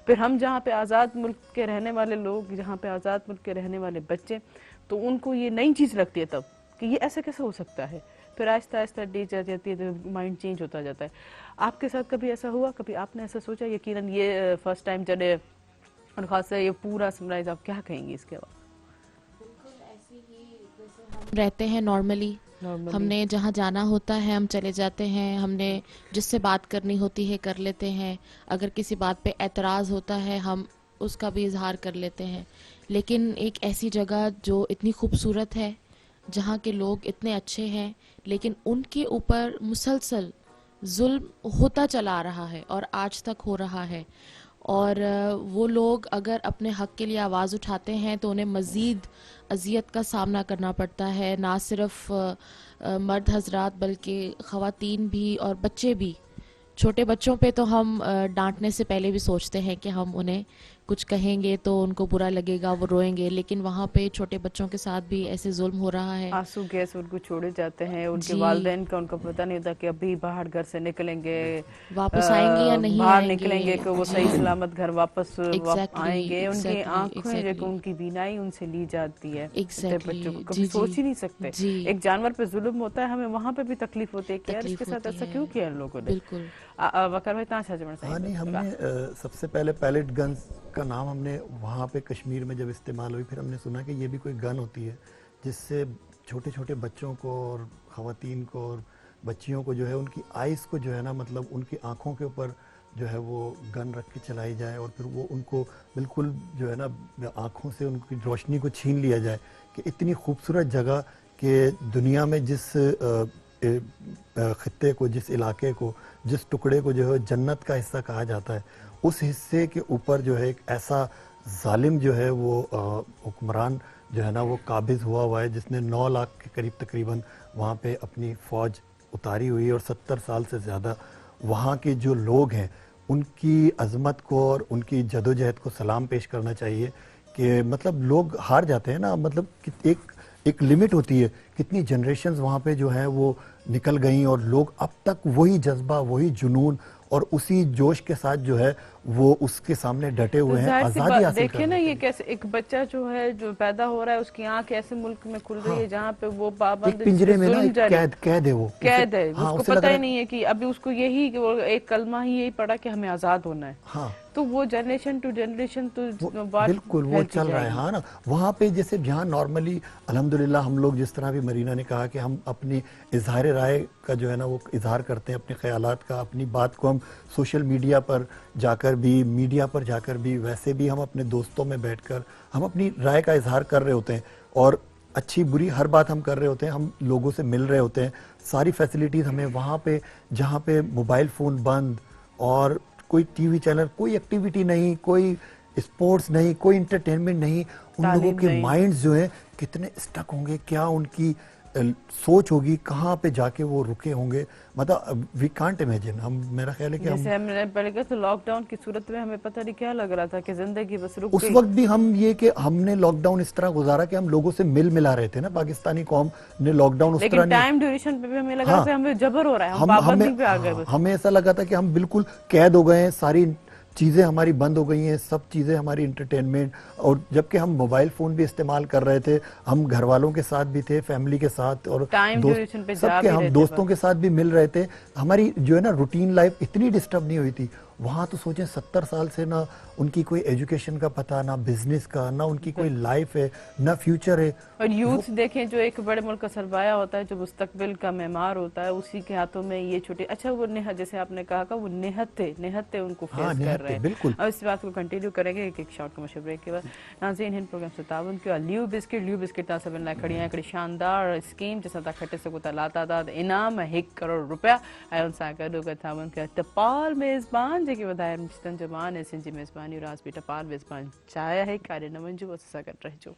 फिर हम जहाँ पे आज़ाद मुल्क के रहने वाले लोग, जहाँ पे आज़ाद मुल्क के रहने वाले बच्चे, तो उनको ये नई चीज़ लगती है तब कि ये ऐसा कैसे हो सकता है। फिर आहिस्ता आहिस्ता डील जाती है तो माइंड चेंज होता जाता है। आपके साथ कभी ऐसा हुआ, कभी आपने ऐसा सोचा? यकीनन ये फर्स्ट टाइम जब, और खास ये पूरा समराइज आप क्या कहेंगे इसके बाद? बिल्कुल ऐसे ही जैसे हम रहते हैं नॉर्मली, हमने जहाँ जाना होता है हम चले जाते हैं, हमने जिससे बात करनी होती है कर लेते हैं, अगर किसी बात पे एतराज़ होता है हम उसका भी इजहार कर लेते हैं। लेकिन एक ऐसी जगह जो इतनी खूबसूरत है, जहाँ के लोग इतने अच्छे हैं, लेकिन उनके ऊपर मुसलसल जुल्म होता चला आ रहा है और आज तक हो रहा है। और वो लोग अगर अपने हक़ के लिए आवाज़ उठाते हैं तो उन्हें मज़ीद अजियत का सामना करना पड़ता है। ना सिर्फ मर्द हजरात बल्कि ख़वातीन भी और बच्चे भी। छोटे बच्चों पे तो हम डांटने से पहले भी सोचते हैं कि हम उन्हें कुछ कहेंगे तो उनको बुरा लगेगा, वो रोएंगे, लेकिन वहाँ पे छोटे बच्चों के साथ भी ऐसे जुल्म हो रहा है। आंसू गैस उनको छोड़े जाते हैं, उनके वालिदैन का उनको पता नहीं होता कि अभी बाहर घर से निकलेंगे, वापस आएंगे या नहीं बाहर आएंगे, निकलेंगे कि वो सही सलामत घर वापस आएंगे। उनकी आंखें जो उनकी बीनाई उनसे ली जाती है। बच्चों को कभी सोच ही नहीं सकते। एक जानवर पे जुल्म होता है, हमें वहाँ पे भी तकलीफ होती है कि यार इसके साथ ऐसा क्यों किया इन लोगों ने। बिल्कुल। वकर भाई हाँ, नहीं, हमने सबसे पहले पैलेट गन्स का नाम हमने वहाँ पे कश्मीर में जब इस्तेमाल हुई, फिर हमने सुना कि ये भी कोई गन होती है जिससे छोटे छोटे बच्चों को और ख़वातीन को और बच्चियों को जो है उनकी आइज़ को जो है ना, मतलब उनकी आँखों के ऊपर जो है वो गन रख के चलाई जाए और फिर वो उनको बिल्कुल जो है ना आँखों से उनकी रोशनी को छीन लिया जाए। कि इतनी खूबसूरत जगह कि दुनिया में जिस खित्ते को, जिस इलाके को, जिस टुकड़े को जो है जन्नत का हिस्सा कहा जाता है, उस हिस्से के ऊपर जो है एक ऐसा जालिम जो है वो हुक्मरान जो है ना वो काबिज हुआ है, जिसने 9 लाख के करीब तकरीबन वहाँ पे अपनी फ़ौज उतारी हुई है और 70 साल से ज़्यादा वहाँ के जो लोग हैं उनकी अज़मत को और उनकी जदोजहद को सलाम पेश करना चाहिए। कि मतलब लोग हार जाते हैं ना, मतलब एक लिमिट होती है, कितनी जनरेशन्स वहाँ पे जो है वो निकल गई और लोग अब तक वही जज्बा, वही जुनून और उसी जोश के साथ जो है वो उसके सामने डटे हुए हैं आज़ादी हासिल देखिए ना, ये कैसे एक बच्चा जो है जो पैदा हो रहा है उसकी आंख ऐसे मुल्क में खुल रही है जहाँ पे वो पाबंद पिंजरे में ना कैद है, वो कैद है, उसको पता ही नहीं है कि अभी उसको यही एक कलमा ही यही पड़ा कि हमें आज़ाद होना है। हाँ, तो वो जनरेशन टू जनरेशन तो बिल्कुल वो चल रहा है। हाँ ना, वहाँ पे जैसे जहाँ नॉर्मली अल्हम्दुलिल्लाह हम लोग जिस तरह भी मरीना ने कहा कि हम अपनी इजहार राय का जो है ना वो इजहार करते हैं, अपने ख्यालात का, अपनी बात को हम सोशल मीडिया पर जाकर जाकर भी, मीडिया पर जाकर भी, वैसे भी हम अपने दोस्तों में बैठकर हम अपनी राय का इजहार कर रहे होते हैं और अच्छी बुरी हर बात हम कर रहे होते हैं, हम लोगों से मिल रहे होते हैं, सारी फैसिलिटीज़ हमें वहाँ पे, जहाँ पे मोबाइल फ़ोन बंद और कोई टीवी चैनल, कोई एक्टिविटी नहीं, कोई स्पोर्ट्स नहीं, कोई इंटरटेनमेंट नहीं, उन लोगों के माइंड्स जो हैं कितने स्टक होंगे, क्या उनकी सोच होगी, कहाँ पे जाके वो रुके होंगे, मतलब वी कांट इमेजिन। हम, मेरा ख्याल है कि जैसे हमने पहले कहा तो लॉकडाउन की सूरत में हमें पता नहीं क्या लग रहा था कि जिंदगी बस रुक उस गई। वक्त भी हम ये कि हमने लॉकडाउन इस तरह गुजारा कि हम लोगों से मिल मिला रहे थे ना, पाकिस्तानी कौम ने लॉकडाउन उस तरह लेकिन टाइम ड्यूरेशन पे भी हमें लग रहा था हमें जबर हो रहा है, हम पाबंदी पे आ गए बस। हमें ऐसा लगा था कि हम बिल्कुल कैद हो गए हैं, सारी चीज़ें हमारी बंद हो गई हैं, सब चीज़ें हमारी इंटरटेनमेंट, और जबकि हम मोबाइल फ़ोन भी इस्तेमाल कर रहे थे, हम घर वालों के साथ भी थे, फैमिली के साथ, और सबके हम दोस्तों के साथ भी मिल रहे थे। हमारी जो है ना रूटीन लाइफ इतनी डिस्टर्ब नहीं हुई थी। वहाँ तो सोचें 70 साल से ना उनकी कोई एजुकेशन का पता, ना बिजनेस का, ना उनकी कोई लाइफ है, ना फ्यूचर है। और यूथ देखें जो एक बड़े मुल्क का सरमाया होता है, जो मुस्तकबिल का मेमार होता है, उसी के हाथों में ये छोटे, अच्छा वो नेहत, जैसे आपने कहा वो नेहत थे उनको फेस कर रहे हैं। बिल्कुल। अब इस बात को कंटिन्यू करेंगे एक शॉर्ट कमर्शियल ब्रेक के बाद। नाज़रीन, हिंद प्रोग्राम से ताबन के ल्यू बिस्किट ता सभिनि लाइ खड़ी आहे शानदार स्कीम जैसा तव्हां खटे सघो था लातादाद इनाम 1 करोड़ रुपया ऐं उन सां गॾो गॾु ताबन के टपाल मेज़बान जेके वधायल रिश्तनि जो मान ऐं सिंधी मेज़बानी राज़ बि टपाल मेज़बान चाहिए है काॾे न वञिजो, असां सां गॾु रहिजो।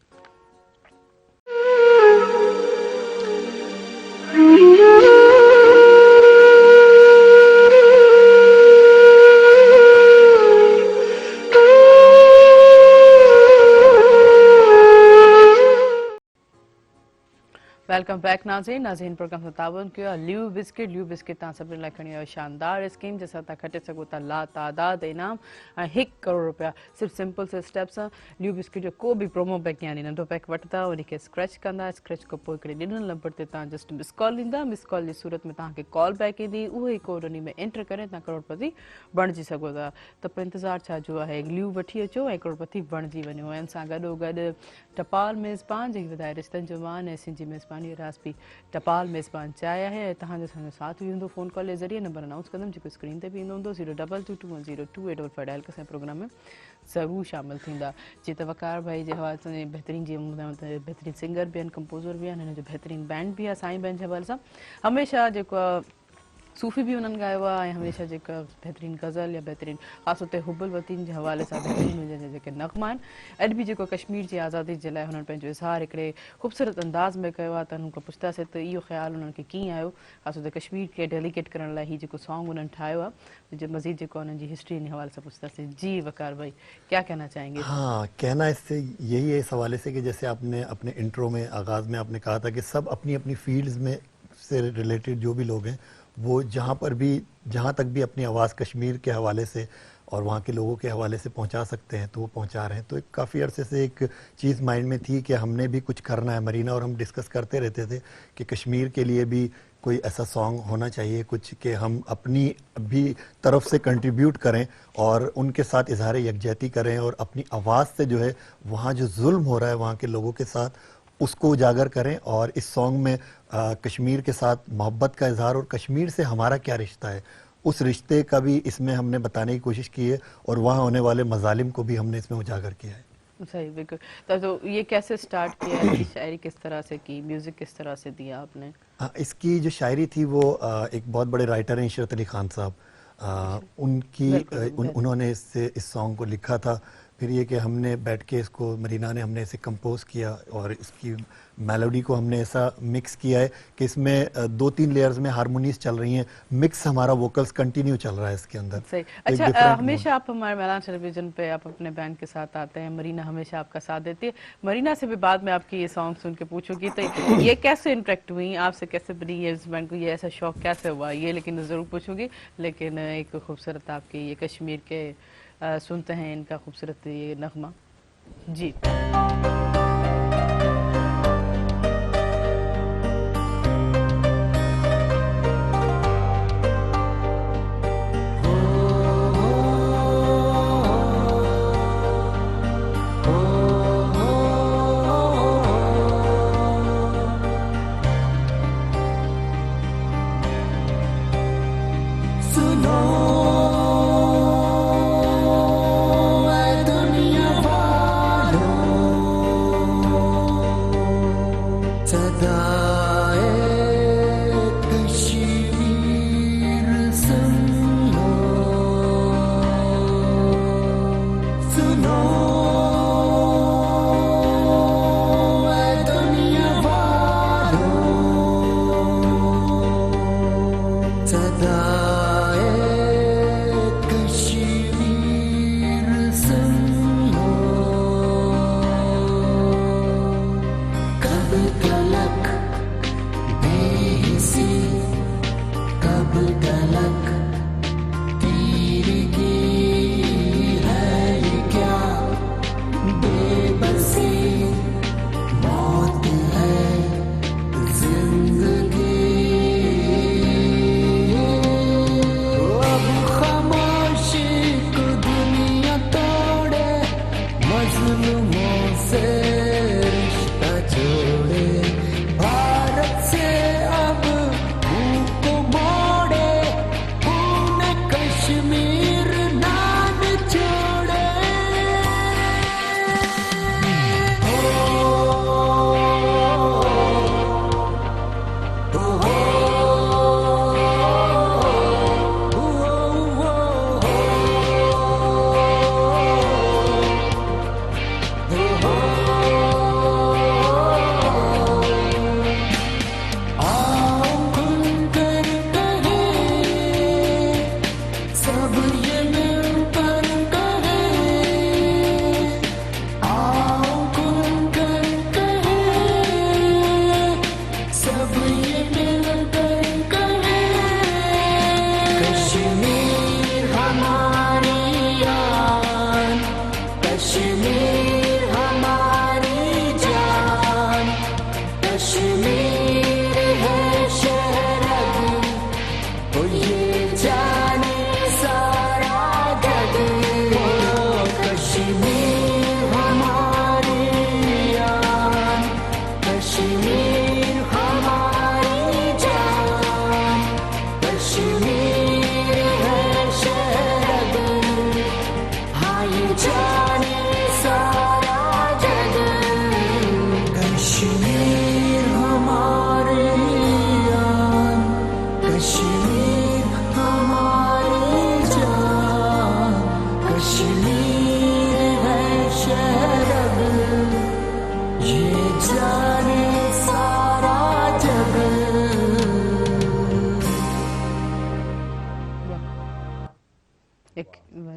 वेलकम बैक नाज़रीन प्रोग्राम से ताबन किया ल्यू बिस्किट तव्हां सभिनि लाइ खणी आयो शानदार स्कीम जैसा तव्हां खटे सघो था लातादाद इनाम ऐं 1 करोड़ रुपया सिर्फ़ु सिंपल से स्टेप्स। ल्यू बिस्किट जो को बि प्रोमो पैक यानी नंढो पैक वठंदा उनखे स्क्रैच कंदा, स्क्रैच खां पोइ हिकिड़े ॾिनल नंबर ते तव्हां जस्ट मिस कॉल ॾींदा, मिस कॉल जी सूरत में तव्हांखे कॉल बैक ईंदी, उहो ई कोड उन में एंटर करे तव्हां करोड़पति बणिजी सघो था। त पोइ इंतज़ारु छा जो आहे, ल्यू वठी अचो ऐं करोड़पति बणिजी वञो। ऐं सां गॾोगॾु टपाल मेज़बान जेकी वधाए रिश्तनि जो मान ऐं सिंधी मेज़बानी राज़ बि टपाल मेज़बान चाहिए है। तव्हांजो असांजो साथ बि हूंदो फ़ोन कॉल जे ज़रिए। नंबर अनाउंस कंदमि जेको स्क्रीन ते बि ईंदो हूंदो 022210285 डायल के असांजे प्रोग्राम में ज़रूरु शामिलु थींदा। जीअं त वकार भाई जे हवाले सां बहितरीन, जीअं बहितरीन सिंगर बि आहिनि, कंपोज़र बि आहिनि, हिन जो बहितरीन बैंड बि आहे साईं बैंड जे हवाले सां। हमेशह जेको सूफ़ी भी उन्हनि गायो आहे ऐं हमेशह जेका बहितरीन गज़ल या बहितरीन ख़ासि तौर ते हुबल वतीन जे हवाले सां बहितरीन हुनजा जेके नग़मा आहिनि। अॼु बि जेको कश्मीर जी आज़ादी जे लाइ हुननि पंहिंजो इज़हार हिकिड़े ख़ूबसूरत अंदाज़ में कयो आहे, त हुननि खां पुछंदासीं त इहो ख़्यालु हुननि खे कीअं आयो, ख़ासि तौर ते कश्मीर खे डेलीकेट करण लाइ हीउ जेको सॉन्ग हुननि ठाहियो आहे, जो मज़ीद जेको हुननि जी हिस्ट्री जे हवाले सां पुछंदासीं। जी वकार भाई क्या कहना चाहेंगे? हाँ, कहना इससे यही है, इस हवाले से कि जैसे आपने अपने इंट्रो में, आगाज़ में आपने कहा था कि सब अपनी अपनी फील्ड्स में से रिलेटेड जो भी लोग हैं वो जहाँ तक भी अपनी आवाज़ कश्मीर के हवाले से और वहाँ के लोगों के हवाले से पहुँचा सकते हैं तो वो पहुँचा रहे हैं। तो एक काफ़ी अरसे से एक चीज़ माइंड में थी कि हमने भी कुछ करना है। मरीना और हम डिस्कस करते रहते थे कि कश्मीर के लिए भी कोई ऐसा सॉन्ग होना चाहिए कुछ कि हम अपनी भी तरफ से कंट्रीब्यूट करें और उनके साथ इजहार यकजहती करें और अपनी आवाज़ से जो है वहाँ जो जुल्म हो रहा है वहाँ के लोगों के साथ उसको उजागर करें। और इस सॉन्ग में कश्मीर के साथ मोहब्बत का इजहार और कश्मीर से हमारा क्या रिश्ता है उस रिश्ते का भी इसमें हमने बताने की कोशिश की है और वहाँ होने वाले मजालिम को भी हमने इसमें उजागर किया है। सही, बिल्कुल। तो ये कैसे स्टार्ट किया है, शायरी किस तरह से की, म्यूज़िक किस तरह से दिया आपने? इसकी जो शायरी थी वो एक बहुत बड़े राइटर हैं इशरत अली खान साहब, उन्होंने इस सॉन्ग को लिखा था। फिर ये कि हमने बैठ के इसको, मरीना ने, हमने इसे कंपोज किया और इसकी मेलोडी को हमने ऐसा मिक्स किया है कि इसमें 2-3 लेयर्स में हारमोनीज चल रही हैं, मिक्स हमारा वोकल्स कंटिन्यू चल रहा है इसके अंदर। सही। अच्छा, हमेशा आप हमारे मैदान टेलीविजन पे आप अपने बैंड के साथ आते हैं, मरीना हमेशा आपका साथ देती है। मरीना से भी बाद में आपकी ये सॉन्ग सुन के पूछूंगी तो ये कैसे इंटरेक्ट हुई आपसे, कैसे बनी ये इस बैंड को, ये ऐसा शौक कैसे हुआ, ये लेकिन ज़रूर पूछूंगी। लेकिन एक खूबसूरत आपकी ये कश्मीर के सुनते हैं इनका खूबसूरत ये नगमा। जी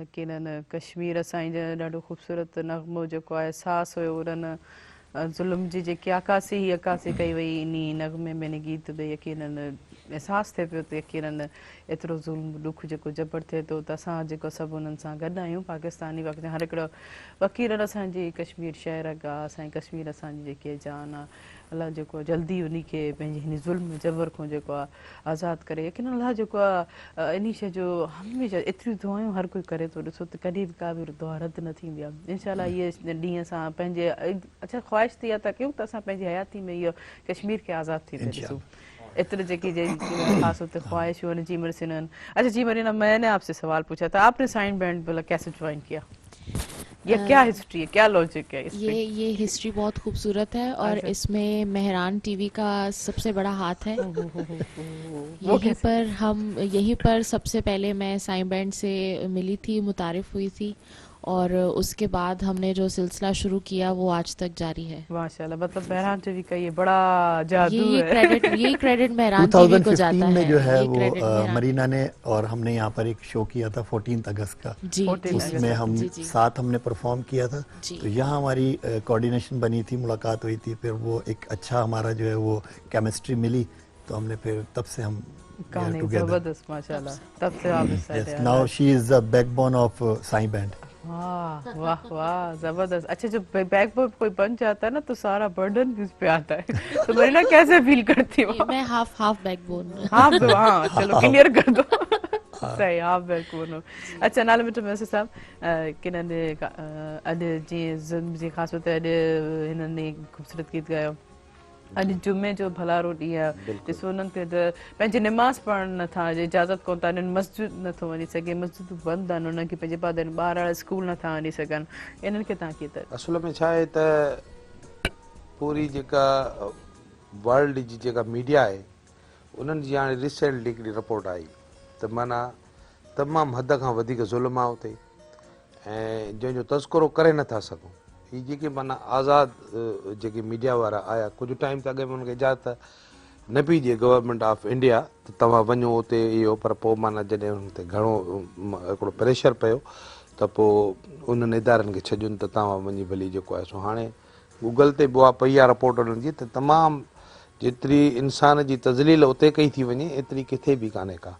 की न कश्मीर असांजी ॾाढो ख़ूबसूरत नग़मो जेको आहे एहसासु हुयो उन्हनि ज़ुल्म जी जेकी अकासी कई वई इन नग़मे में इन गीत में यकीनन एहसासु थिए पियो त यकीनन एतिरो ज़ुल्म ॾुख जेको जबर थिए थो त असां जेको सभु उन्हनि सां गॾु आहियूं पाकिस्तानी वक़्तु हर हिकिड़ो फ़क़ीरनि असांजी कश्मीर शहर आहे असांजी कश्मीर असांजी जेकी जान आहे अलाह जेको जल्दी उन खे पंहिंजे हिन ज़ुल्म जबर खां जेको आहे आज़ादु करे यकीनन अलाह जेको आहे इन शइ जो हमेशह एतिरियूं दुआयूं हर कोई करे थो ॾिसो त कॾहिं बि का बि दुआ रद्द न थींदी आहे इनशाला इहे ॾींहं असां पंहिंजे अच्छा ख़्वाहिश थी आहे त कयूं त असां पंहिंजी हयाती में इहो कश्मीर खे आज़ादु थींदे ॾिसूं इतने जेकी खास होते ख्वाहिश हुई जी मरीना। अच्छा जी मरीना, मैंने आपसे सवाल पूछा था, आपने साइन बैंड बोला कैसे ज्वाइन किया? ये क्या हिस्ट्री है, क्या लॉजिक है इसमें? ये हिस्ट्री बहुत खूबसूरत है और इसमें मेहरान टीवी का सबसे बड़ा हाथ है। यहीं पर सबसे पहले मैं साइन बैंड से मिली थी, मुतारिफ हुई थी और उसके बाद हमने जो सिलसिला शुरू किया वो आज तक जारी है। माशाल्लाह, मतलब मेहरान टीवी का ये बड़ा जादू है। ये क्रेडिट मेहरान टीवी को जाता है। में जो है वो मरीना ने और हमने यहाँ पर एक शो किया था 14 अगस्त का जी, उसमें हम साथ हमने परफॉर्म किया था, तो यहाँ हमारी कोऑर्डिनेशन बनी थी, मुलाकात हुई थी, फिर वो एक अच्छा हमारा जो है वो केमिस्ट्री मिली, तो हमने फिर तब से हम जबरदस्त माशाल्लाह, तब से आप now she is the backbone of sign band. वाह वाह वाह, जबरदस्त। अच्छा, जब बैकबोन कोई बन जाता है ना तो सारा बर्डन भी उस पे आता है, तो मरीना कैसे फील करती हो? मैं हाफ बैकबोन। हाफ दो, हाँ चलो क्लियर कर दो। सही, हाफ बैकबोन हो। अच्छा नाले मिट मैसे साहब किन्हनि अॼु जीअं ज़ुल्म जी ख़ासि तौर ते अॼु हिननि ख़ूबसूरत गीत ॻायो, अॼु जुमे जो भलारो ॾींहुं आहे, ॾिसो उन्हनि खे त पंहिंजी निमाज़ पढ़णु नथा, इजाज़त कोन था ॾियनि, मस्जिद नथो वञी सघे, मस्जिदूं बंदि आहिनि, उन्हनि खे पंहिंजे ॿार वारा स्कूल नथा वञी सघनि, इन्हनि खे तव्हां कीअं त? असुल में छा आहे त पूरी जेका वर्ल्ड जी जेका मीडिया आहे उन्हनि जी हाणे रिसेंटली हिकिड़ी रिपोर्ट आई त माना तमामु हद खां वधीक ज़ुल्म आहे उते ऐं जंहिंजो तज़किरो करे नथा सघूं। हीअ जेके माना आज़ादु जेके मीडिया वारा आया कुझु टाइम त अॻे में हुनखे इजाज़त न पई ॾिए गवर्नमेंट ऑफ इंडिया त तव्हां वञो उते इहो, पर पोइ माना जॾहिं हुन ते घणो हिकिड़ो प्रेशर पियो त पोइ उन्हनि इदारनि खे छॾियुनि त तव्हां वञी भली जेको आहे सो हाणे गूगल ते बि पई आहे रिपोर्ट उन्हनि जी त तमामु जेतिरी इंसान जी तज़लील उते कई थी वञे एतिरी किथे बि कान्हे का,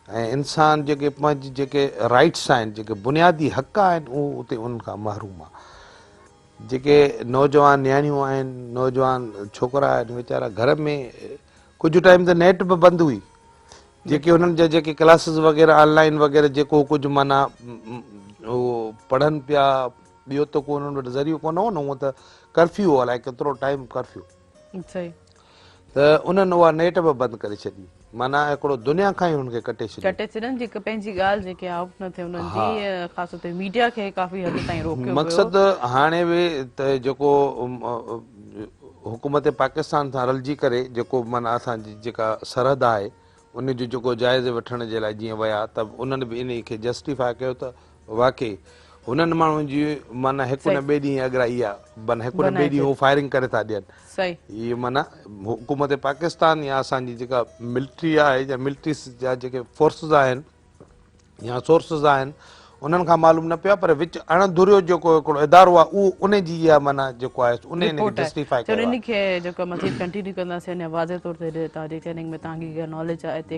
ऐं इंसान जेके पंहिंजी जेके राइट्स आहिनि, जेके बुनियादी हक़ आहिनि, उहो उते उन्हनि खां महरूम आहे। जेके नौजवान नियाणियूं आहिनि, नौजवान छोकिरा आहिनि, वीचारा घर में कुझु टाइम त नेट बि बंदि हुई, जेके हुननि जा जेके क्लासिस वग़ैरह ऑनलाइन वग़ैरह जेको कुझु माना उहो पढ़नि पिया, ॿियो त को हुननि वटि ज़रियो कोन हो न, उहो त कर्फ्यू हो, अलाए केतिरो टाइम कर्फ्यू, त उन्हनि उहा नेट बि बंदि करे छॾी, माना हिकिड़ो दुनिया खां ई हुनखे कटे छॾनि, जेके पंहिंजी ॻाल्हि जेके आउट न थिए उन्हनि जी, ख़ासि तौर ते मीडिया खे काफ़ी हद ताईं रोकियो। मक़सदु हाणे बि त जेको हुकूमत पाकिस्तान सां रलिजी करे जेको माना असांजी जेका सरहद आहे उन जो जेको जाइज़े वठण जे लाइ जीअं विया, त उन्हनि बि इन खे जस्टिफाई कयो त वाकई हुननि माण्हुनि जी माना हिकु न ॿिए ॾींहुं अॻिरां इहा माना हिकु न ॿिए ॾींहुं हू फायरिंग करे था ॾियनि। इहे माना हुकूमत पाकिस्तान या असांजी जेका मिलिट्री आहे या मिलिट्री जा जेके फोर्सिस आहिनि या सोर्सिस आहिनि उन्हनि खां मालूम न पियो आहे, पर विच अणधुरियो जेको हिकिड़ो इदारो आहे उहो उन जी इहा माना जेको आहे उन जस्टिफाई कयो आहे। इन खे जेको मज़ीद कंटिन्यू कंदासीं अञा वाज़े तौर ते तव्हांजे चैनल में तव्हांखे नॉलेज आहे त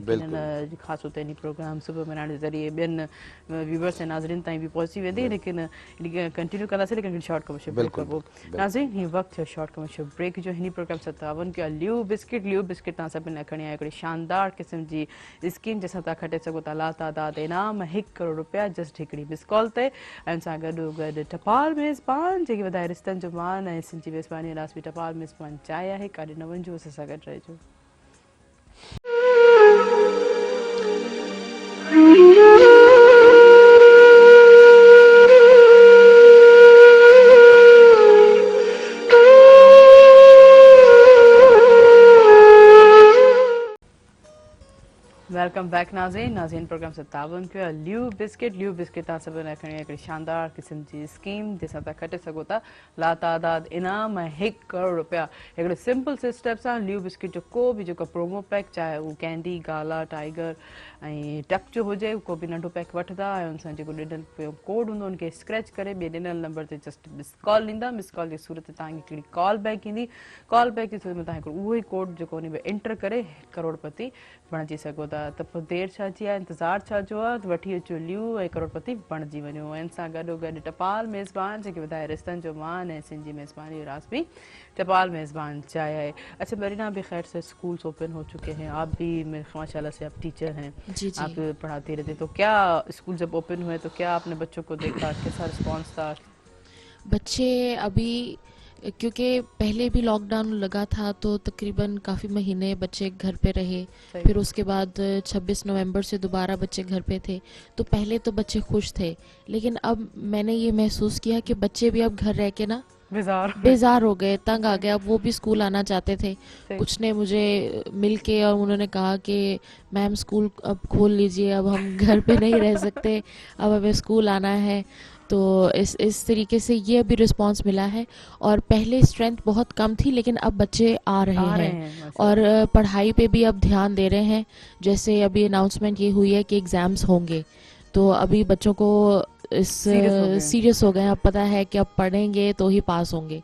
ख़ासि तौर ते इन प्रोग्राम सुबुह में जे ज़रिए ॿियनि व्यूवर्स ऐं नाज़रीन ताईं बि पहुची वेंदी, लेकिन इन कंटिन्यू कंदासीं, लेकिन शॉर्ट कमर्शियल ब्रेक खां पोइ। नाज़रीन, हीअ वक़्तु थियो शॉर्ट कमर्शियल ब्रेक जो। हिन प्रोग्राम सां तावन कयो ल्यू बिस्किट तव्हां सभिनी लाइ खणी आया हिकिड़ी शानदार क़िस्म जी स्कीम जंहिंसां तव्हां खटे सघो था लातादाद इनाम, 1 करोड़ रुपया जस्ट हिकिड़ी मिस कॉल ते, ऐं सां गॾो गॾु टपाल मेज़बान जेकी वधाए रिश्तनि जो मान ऐं सिंधी मेज़बानी लाज़मी टपाल मेज़बान चाहे आहे, काॾे न वञिजो, असां सां गॾु रहिजो। वेलकम बैक नाज़रीन प्रोग्राम से तावन कयो ल्यू बिस्किट तव्हां सभिनि खणी हिकिड़ी शानदार क़िस्म जी स्कीम जंहिंसां तव्हां खटे सघो था लातादाद इनाम ऐं 1 करोड़ रुपया हिकिड़े सिंपल से स्टेप सां ल्यू बिस्किट जो को बि जेको प्रोमो पैक चाहे उहो कैंडी गाला टाइगर ऐं टक जो हुजे को बि नंढो पैक वठंदा ऐं हुन सां जेको ॾिनल पियो कोड हूंदो उनखे स्क्रैच करे ॿिए ॾिनल नंबर ते जस्ट मिस कॉल ॾींदा मिस कॉल जी सूरत ते तव्हांखे हिकिड़ी कॉल बैक ईंदी कॉल बैक जी सूरत में तव्हां हिकिड़ो उहो ई कोड जेको उन में एंटर करे करोड़पति बणिजी सघो था त पोइ देरि छा जी आहे इंतज़ारु छा जो आहे वठी अचो ल्यू ऐं करोड़पति बणिजी वञो इन सां गॾोगॾु टपाल मेज़बान जेके वधाए रिश्तनि जो मान ऐं सिंधी मेज़बानी रास भी टपाल मेज़बान चाहे है। अच्छा मरीना भी खैर से स्कूल्स ओपन हो चुके हैं आप भी माशाल्लाह से आप टीचर हैं जी जी। आप पढ़ाते रहते तो क्या स्कूल जब ओपन हुए तो क्या आपने बच्चों को देखा कैसा रिस्पॉन्स था? बच्चे अभी क्योंकि पहले भी लॉकडाउन लगा था तो तकरीबन काफ़ी महीने बच्चे घर पे रहे, फिर उसके बाद 26 नवंबर से दोबारा बच्चे घर पे थे, तो पहले तो बच्चे खुश थे, लेकिन अब मैंने ये महसूस किया कि बच्चे भी अब घर रह के ना बेजार हो गए, तंग आ गए, अब वो भी स्कूल आना चाहते थे। कुछ ने मुझे मिल के और उन्होंने कहा कि मैम स्कूल अब खोल लीजिए, अब हम घर पे नहीं रह सकते, अब हमें स्कूल आना है। तो इस तरीके से ये अभी रिस्पांस मिला है और पहले स्ट्रेंथ बहुत कम थी लेकिन अब बच्चे आ रहे हैं और पढ़ाई पे भी अब ध्यान दे रहे हैं। जैसे अभी अनाउंसमेंट ये हुई है कि एग्ज़ाम्स होंगे तो अभी बच्चों को इस सीरियस हो गए हैं, अब पता है कि अब पढ़ेंगे तो ही पास होंगे।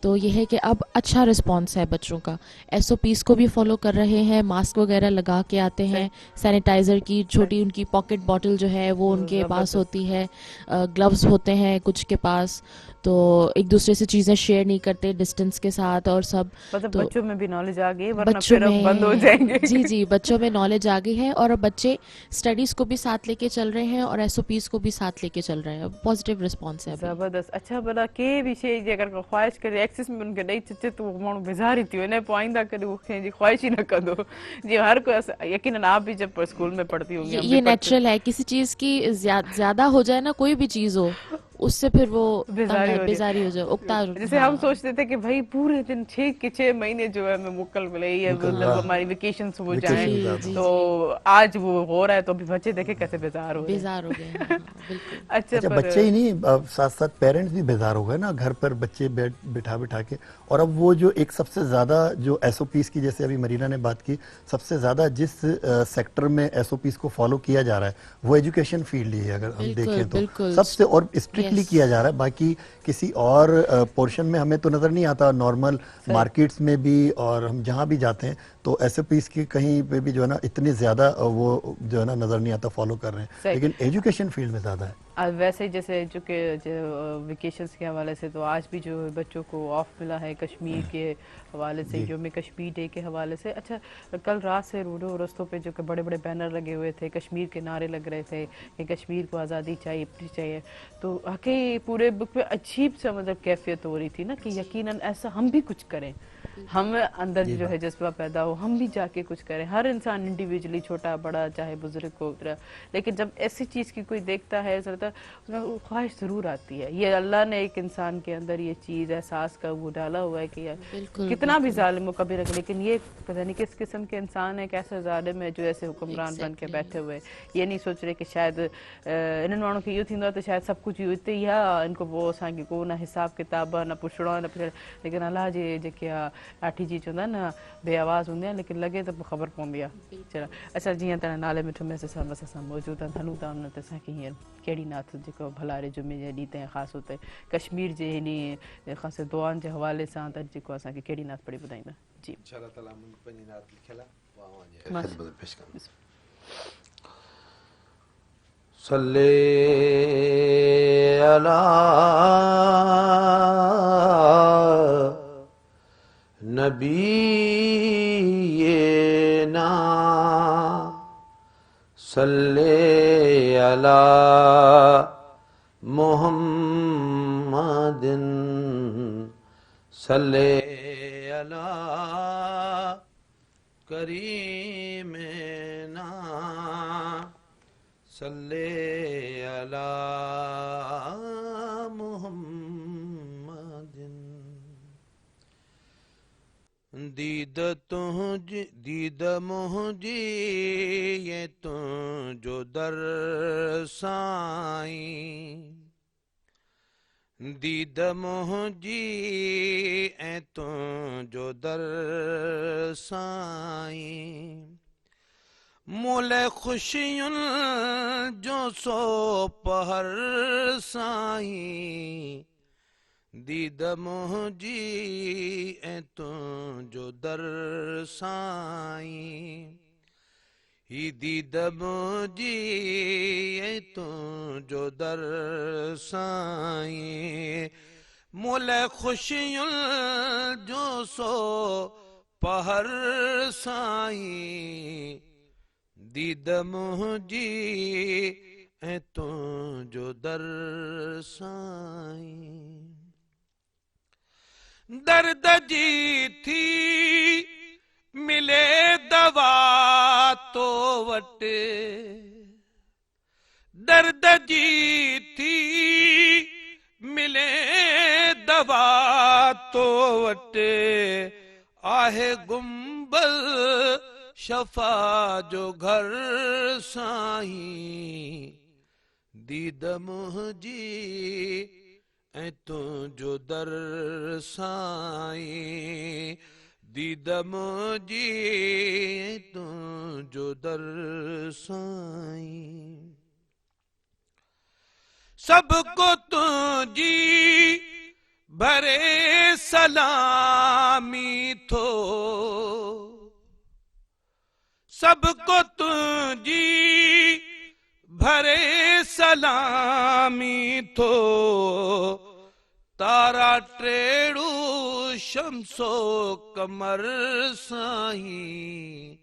तो ये है कि अब अच्छा रिस्पांस है बच्चों का, एसओपीज़ को भी फॉलो कर रहे हैं, मास्क वगैरह लगा के आते हैं, सैनिटाइज़र की छोटी उनकी पॉकेट बॉटल जो है वो उनके पास होती है, ग्लव्स होते हैं कुछ के पास, तो एक दूसरे से चीज़ें शेयर नहीं करते डिस्टेंस के साथ और सब। मतलब तो बच्चों में भी नॉलेज आ गई वरना फिर अब बंद हो जाएंगे। जी जी, बच्चों में नॉलेज आ गई है और अब बच्चे स्टडीज़ को भी साथ लेके चल रहे हैं और एसओपीज़ को भी साथ लेके चल रहे हैं, पॉजिटिव रिस्पांस है अभी। ज़बरदस्त। अच्छा भला के भी शइ जी अगर ख्वाहिश करे एक्सेस में उनखे ॾेई छॾे तो वो माण्हू बेज़ार ई थी वञे, पोइ आईंदा कॾहिं उहो कंहिंजी ख्वाहिश ही न कंदो। जीअं हर कोई यकीनन आप भी जब स्कूल में पढ़ती होंगी ये नेचुरल है, किसी चीज़ की ज्यादा हो जाए ना, कोई भी चीज़ हो, उससे फिर वो बेजारी हो जाए, उकता। जैसे हम सोचते थे कि भाई पूरे दिन 6 महीने जो है हमें मुकल मिले, ये मतलब हमारी वेकेशन हो जाए, तो आज वो हो रहा है तो अभी बच्चे देखे कैसे बेजार हो गए। अच्छा बच्चे ही नहीं, साथ साथ पेरेंट्स भी बेजार हो गए ना, घर पर बच्चे बिठा के। और अब वो जो एक सबसे ज्यादा जो एसओपीज़ की, जैसे अभी मरीना ने बात की, सबसे ज्यादा जिस सेक्टर में एसओपीज़ को फॉलो किया जा रहा है वो एजुकेशन फील्ड ही है, अगर हम देखें तो सबसे और स्ट्रिक्टली किया जा रहा है। बाकी किसी और पोर्शन में हमें तो नजर नहीं आता, नॉर्मल मार्केट्स में भी और हम जहाँ भी जाते हैं तो एसओपीज़ की कहीं पे भी जो है ना इतनी ज्यादा वो जो है ना नजर नहीं आता, फॉलो कर रहे हैं, लेकिन एजुकेशन फील्ड में ज्यादा है। वैसे ही जैसे वेकेशंस के हवाले से तो आज भी जो बच्चों को ऑफ मिला है कश्मीर के हवाले से, जो में कश्मीर डे के हवाले से। अच्छा कल रात से रोडों रस्तों पे जो बड़े बड़े बैनर लगे हुए थे, कश्मीर के नारे लग रहे थे कि कश्मीर को आज़ादी चाहिए, तो वाकई पूरे बुक पे अजीब सा मतलब कैफियत हो रही थी ना कि यकीनन ऐसा हम भी कुछ करें, हम अंदर जो है जज्बा पैदा हो, हम भी जाके कुछ करें। हर इंसान इंडिविजुअली, छोटा बड़ा चाहे बुजुर्ग हो, लेकिन जब ऐसी चीज़ की कोई देखता है उसमें ख्वाहिश ज़रूर आती है। ये अल्लाह ने एक इंसान के अंदर ये चीज़ एहसास का वो डाला हुआ है कि यार कितना भी जालिम हो कभी रखे, लेकिन ये पता नहीं किस किस्म के इंसान है, कैसे जालिम है जो ऐसे हुक्मरान बन के बैठे हुए, ये नहीं सोच रहे कि शायद इन्हनि माण्हुनि खे इहो थींदो आहे त शायद सभु कुझु इहो हिते ई आहे, इनको वो असांखे को न हिसाब किताब न पुछणो आहे न पुछणो, लेकिन अल्लाह जे जेके आहे लाठी जी चवंदा आहिनि न बेआवाज़ हूंदी आहे, लेकिन लॻे त ख़बर पवंदी आहे। चलो अच्छा, जीअं त नाले मिठो में असां मौजूदु आहिनि, हलूं था उन ते असांखे हींअर कहिड़ी नात जेको भलारे जुमे जे ॾींहं ते ख़ासि तौर ते कश्मीर जे हेॾी ख़ासि दुआनि जे हवाले सां त जेको असांखे कहिड़ी नात पढ़ी ॿुधाईंदा? जी इंशाअल्लाह ताला मुंहिंजी पंहिंजी नात लिखियल आहे, वाह ख़िदमत पेश कंदुसि। सल्ले अला नबीना सल्ले अला मुहम्मदिन सल्ले अला करीमिना सल्ले अला मुहम्मदिन दीद मुंहिंजी ये तुंहिंजो दर साईं दीद मुंहिंजी ऐं तुंहिंजो दर साईं मोले ख़ुशियुनि जो सो पहर साईं दीद मुंहिंजी ऐं तुंहिंजो दर साईं ही दीद मुंहिंजी ऐं तुंहिंजो दर साईं मोले ख़ुशियुनि जो सो पहर साईं दीद मुंहिंजी ऐं तुंहिंजो दर साईं दर्द जी थी मिले दवा तो वटि दर्द जी थी मिले दवा तो वटि आहे गुंबल शफा जो घर साईं दीद मुंहिंजी ऐं तुंहिंजो दर साईं दीद मुंहिंजी ऐं तुंहिंजो दर साईं सबको तुंहिंजी भरे सलामी थो सबको तुंहिंजी भरे सलामी थो तारा टेड़ू शमसो कमर साईं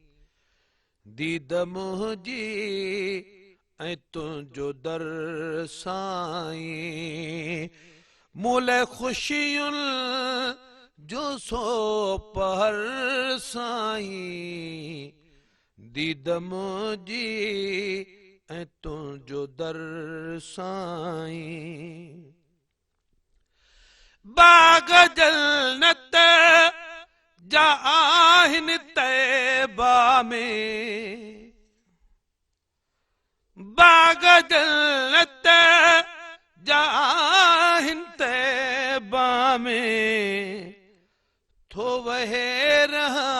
दीद मुंहिंजी ऐं तुंहिंजो दर साईं मोले ख़ुशियुनि जो सो पहर साईं दीद मुंहिंजी ऐं तुंहिंजो दर साईं बाग जन्नत जा आहिनि तैबा में बाग जन्नत जा आहिनि तैबा में थो वहे रहा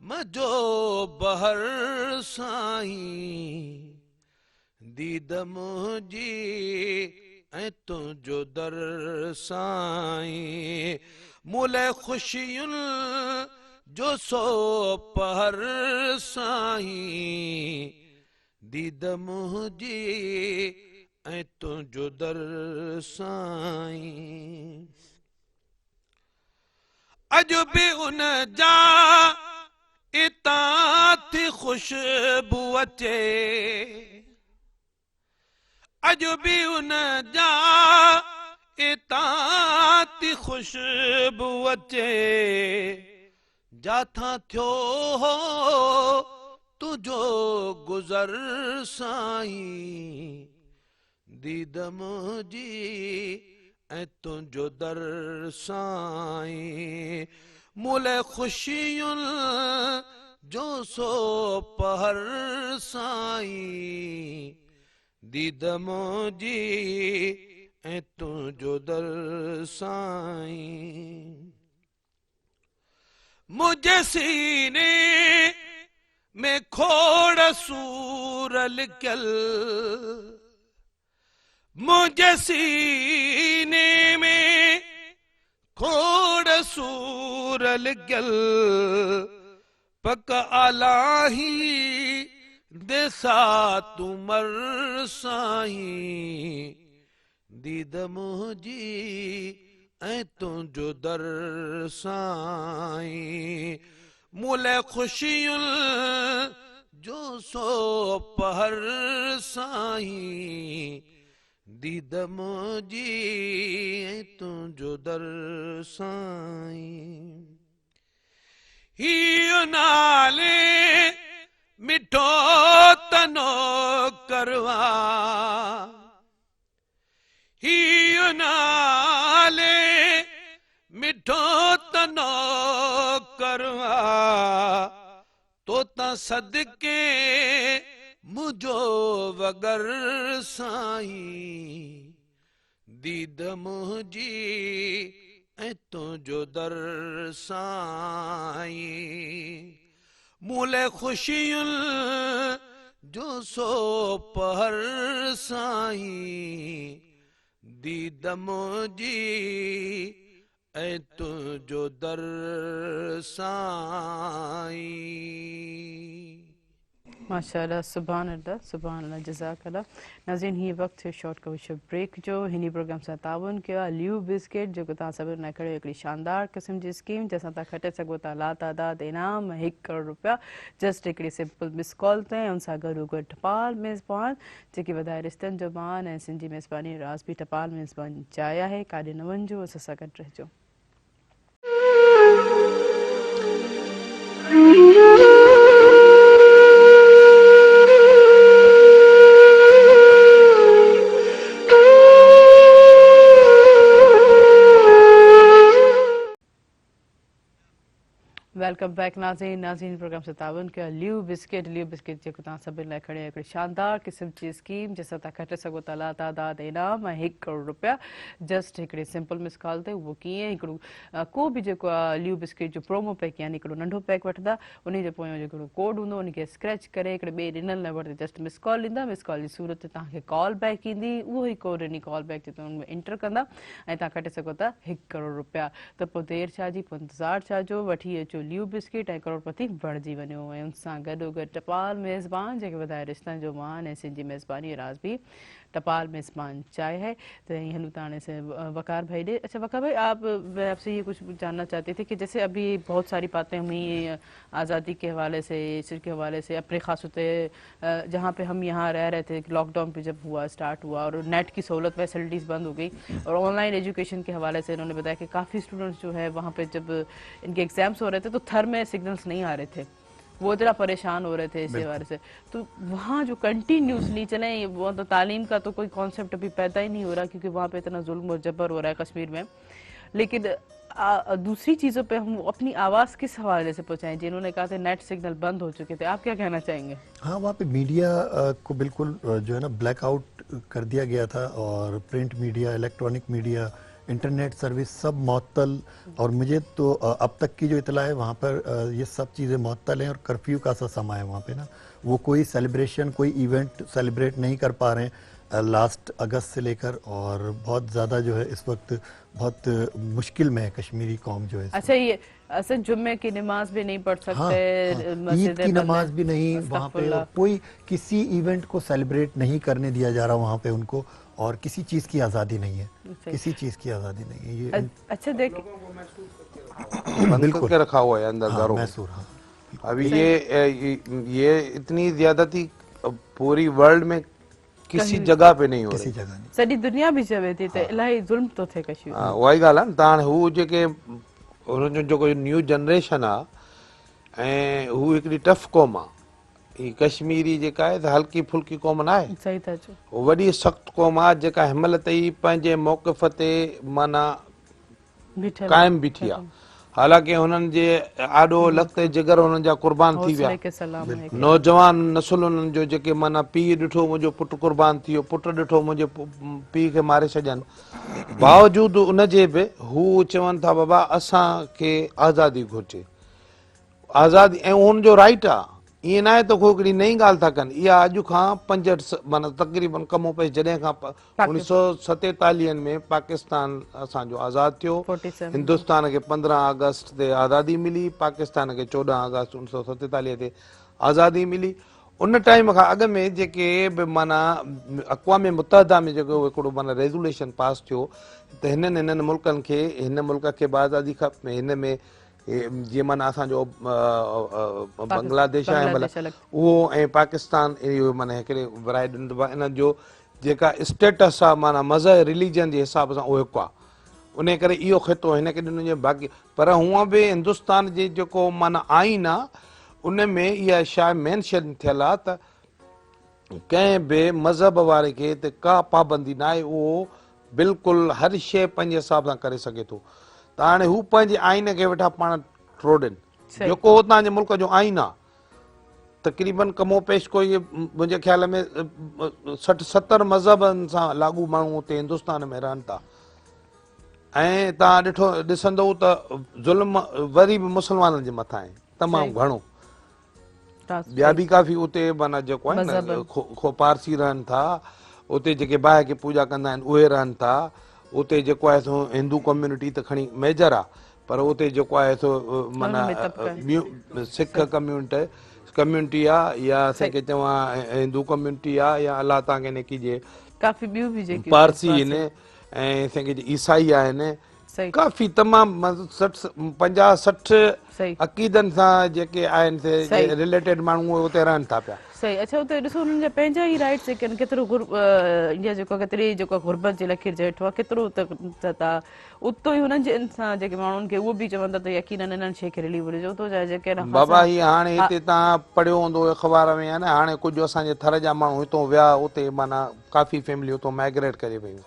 मजो बहर साईं दीद मुंहिंजी ऐं तुंहिंजो दर साईं मोले ख़ुशियुनि जो सो पहर साईं दीद मुंहिंजी ऐं तुंहिंजो दर साईं अॼु बि उन जा इतां थी ख़ुशबू अचे अॼु बि उन जा इतां थी ख़ुशबू अचे जाथां थियो हो तुंहिंजो गुज़र साईं दीद मुंहिंजी ऐं तुंहिंजो दर साईं मोले ख़ुशियुनि जो सो पहर साईं दीद मुंहिंजी ऐं तुंहिंजो दर साईं मुंहिंजे सीने में खोड़ सूर लिकियल मुंहिंजे सीने में खोड़ सूर लिकियल पक आलाही देसा तुमर साईं दीद मुंहिंजी ऐं तुंहिंजो दर साईं मोले ख़ुशियुनि जो सो पहर साईं दीद मुंहिंजी ऐं तुंहिंजो दर साईं हीउ नाले मिठो तनो करवा हीउ नाले मिठो तनो नौकरवा तो ता सदके मुझो वगर साईं दीद मुंहिंजी ऐं तुंहिंजो दर साईं मूले ख़ुशियुनि जो सो पहर साईं दीद मुंहिंजी ऐं तुंहिंजो दर साईं। माशाल्लाह, सुभान अल्लाह, सुभान अल्लाह, जज़ाकल्लाह। नाज़रीन, हीअ वक़्तु थियो शॉर्ट कमर्शियल ब्रेक जो। हिन प्रोग्राम सां ताउन कयो आहे ल्यू बिस्किट, जेको तव्हां सभिनी लाइ खड़ो हिकिड़ी शानदार क़िस्म जी स्कीम, जंहिंसां तव्हां खटे सघो था लातादाद इनाम, 1 करोड़ रुपया जस्ट हिकिड़ी सिंपल मिस कॉल ते। उन सां गॾो गॾु टपाल मेज़बान, जेकी वधाए रिश्तनि जो मान ऐं सिंधी मेज़बानी राज़ बि टपाल मेज़बान जाइ आहे। काॾे न वञिजो, असां सां गॾु रहिजो। वेलकम बैक नाज़रीन। नाज़रीन, प्रोग्राम से ताउन कयो ल्यू बिस्किट। ल्यू बिस्किट जेको तव्हां सभिनी लाइ खड़े हिकिड़ी शानदार क़िस्म जी स्कीम, जंहिंसां तव्हां खटे सघो था लातादाद इनाम ऐं 1 करोड़ रुपया जस्ट हिकिड़ी सिंपल मिस कॉल ते। उहो कीअं, हिकिड़ो को बि जेको आहे ल्यू बिस्किट जो प्रोमो पैक यानी हिकिड़ो नंढो पैक वठंदा, उन जे पोयां जेको कोड हूंदो उनखे स्क्रैच करे हिकिड़े ॿिए ॾिनल नंबर ते जस्ट मिस कॉल ॾींदा। मिस कॉल जी सूरत ते तव्हांखे कॉल बैक ईंदी, उहो ई कोड इन कॉल बैक ते हुन में इंटर कंदा ऐं तव्हां खटे सघो था 1 करोड़ रुपया। त पोइ देरि छा जी, पोइ इंतज़ारु छा जो, वठी अचो ल्यू बिस्किट ऐं करोड़पति बणिजी वञो। ऐं उन सां गॾो गॾु टपाल मेज़बान, जेके वधाए रिश्तनि जो मान ऐं सिंधी मेज़बानी राज़ बि टपाल मेज़बान चाय है। तो यही हलू ताने से वकार भाई दे। अच्छा वकार भाई, आप मैं आपसे ये कुछ जानना चाहते थे कि जैसे अभी बहुत सारी बातें हुई आज़ादी के हवाले से, इश्क के हवाले से, अपने ख़ास होते जहाँ पे हम यहाँ रह रहे थे, लॉकडाउन पे जब हुआ स्टार्ट हुआ और नेट की सहूलत फैसिलिटीज़ बंद हो गई और ऑनलाइन एजुकेशन के हवाले से इन्होंने बताया कि काफ़ी स्टूडेंट्स जो है वहाँ पे जब इनके एग्ज़ाम्स हो रहे थे तो थर में सिग्नल्स नहीं आ रहे थे, वो इतना परेशान हो रहे थे इसके बारे से। तो वहाँ जो कंटिन्यूसली चले, वो तो तालीम का तो कोई कॉन्सेप्ट अभी पैदा ही नहीं हो रहा क्योंकि वहाँ पे इतना जुल्म और जबर हो रहा है कश्मीर में। लेकिन दूसरी चीज़ों पे हम अपनी आवाज़ किस हवाले से पहुँचाएं? जिन्होंने कहा था नेट सिग्नल बंद हो चुके थे, आप क्या कहना चाहेंगे? हाँ, वहाँ पे मीडिया को बिल्कुल जो है ना ब्लैकआउट कर दिया गया था और print media, electronic media, internet service सब मअतल। और मुझे तो अब तक की जो इतला है वहाँ पर ये सब चीज़ें मअतल हैं और कर्फ्यू का सा समय है वहाँ पे ना। वो कोई सेलिब्रेशन, कोई इवेंट सेलिब्रेट नहीं कर पा रहे हैं लास्ट अगस्त से लेकर, और बहुत ज़्यादा जो है इस वक्त बहुत मुश्किल में है कश्मीरी कौम जो है। अच्छा, ये असल जुम्मे की नमाज भी नहीं पढ़ सकते, हाँ, ईद की नमाज भी नहीं वहाँ पे, कोई किसी इवेंट को सेलिब्रेट नहीं करने दिया जा रहा वहाँ पे उनको, और किसी चीज़ की आज़ादी नहीं है, किसी चीज़ की आज़ादी नहीं है ये। अच्छा देख, बिल्कुल के रखा हुआ है अंदर घरों में। अभी ये इतनी ज्यादती पूरी वर्ल्ड में किसी जगह पे नहीं हो रही, सॼी दुनिया भी चवे थी त इलाही ज़ुल्म तो थे कश्मीर। हाँ, वही ॻाल्हि आहे न। त हाणे हू जेके हुनजो जेको न्यू जनरेशन आहे ऐं हू हिकिड़ी टफ क़ौम आहे, ही कश्मीरी जेका आहे त हल्की फुल्की क़ौम न आहे, सही था चओ, वॾी सख़्तु क़ौम आहे जेका हिमल ताईं पंहिंजे मौक़िफ़ ते माना क़ाइमु बीठी आहे। हालांकि हुननि जे आॾो लख़्ते जिगर हुननि जा कुर्बान थी विया, नौजवान नसुल हुननि जो जेके माना पीउ ॾिठो मुंहिंजो पुटु कुर्बान थी वियो, पुटु ॾिठो मुंहिंजे पीउ खे मारे छॾनि, बावजूदि उनजे बि हू चवनि था बाबा असांखे आज़ादी घुरिजे, आज़ादी ऐं हुनजो राइट आहे। ईअं न आहे त को हिकिड़ी नई ॻाल्हि था कनि, इहा अॼु खां 65 माना तक़रीबन कमो पए जॾहिं खां 1947 में पाकिस्तान असांजो आज़ादु थियो, हिंदुस्तान खे 15 अगस्त ते आज़ादी मिली, पाकिस्तान खे 14 अगस्त 1947 ते आज़ादी मिली। उन टाइम खां अॻु में जेके बि माना अक़वाम मुतहदा में जेको हिकिड़ो माना रेज़ोल्यूशन पास थियो त हिननि मुल्कनि खे, हिन मुल्क खे बि आज़ादी खपे, हिन में जीअं माना असांजो बांग्लादेश आहे मतिलबु उहो ऐं पाकिस्तान इहो माना हिकिड़े वराए इन जो जेका स्टेटस आहे माना मज़हब रिलीजन जे हिसाब सां उहो हिकु आहे, उन करे इहो ख़ितो हिनखे ॾिनो बाक़ी। पर हूअं बि हिंदुस्तान जे जेको माना आइन आहे उन में इहा शइ मेंशन थियल आहे त कंहिं बि मज़हब वारे खे त का पाबंदी न आहे, उहो बिल्कुलु हर शइ पंहिंजे हिसाब सां करे सघे थो। त हाणे हू पंहिंजे आइन खे वेठा पाण टोड़नि जेको हुतां जे मुल्क जो आइन आहे तक़रीबन कमो पेश कोई मुंहिंजे ख्याल में 60-70 मज़हबनि सां लागू माण्हू हुते हिंदुस्तान में रहनि था ऐं तव्हां ॾिसंदव त ज़ुल्म वरी बि मुस्लमाननि जे मथां आहे तमामु घणो ॿिया बि काफ़ी उते माना जेको आहे न खो पारसी रहनि था उते जेके बाहि खे पूॼा कंदा आहिनि उहे रहनि था उते जेको आहे सो हिंदू कम्यूनिटी त खणी मेजर आहे पर उते जेको आहे सो माना सिख कम्यूनिटी आहे या असांखे चवां हिंदू कम्यूनिटी आहे या अलाह तव्हांखे ने कीजे काफ़ी ॿियूं बि जेके पारसी आहिनि ऐं असांखे ईसाई आहिनि काफ़ी तमामु 50-60 अक़ीदनि सां जेके आहिनि से रिलेटेड माण्हू उते रहनि था पिया सही अच्छा उते ॾिसो हुननि जा पंहिंजा ई राइट्स जेके आहिनि केतिरो इंडिया जेको केतिरी जेको गुरबत जे लकीर जे हेठि आहे केतिरो था उतो ई हुननि जे सां जेके माण्हुनि खे उहो बि चवनि था त यकीनन इन्हनि शइ खे रिलीव ॾिजो उतो जा जेके बाबा ही हाणे हिते तव्हां पढ़ियो हूंदो अख़बार में आहे न हाणे कुझु असांजे थर जा माण्हू हितां विया उते माना काफ़ी फैमिली उतां माइग्रेट करे वियूं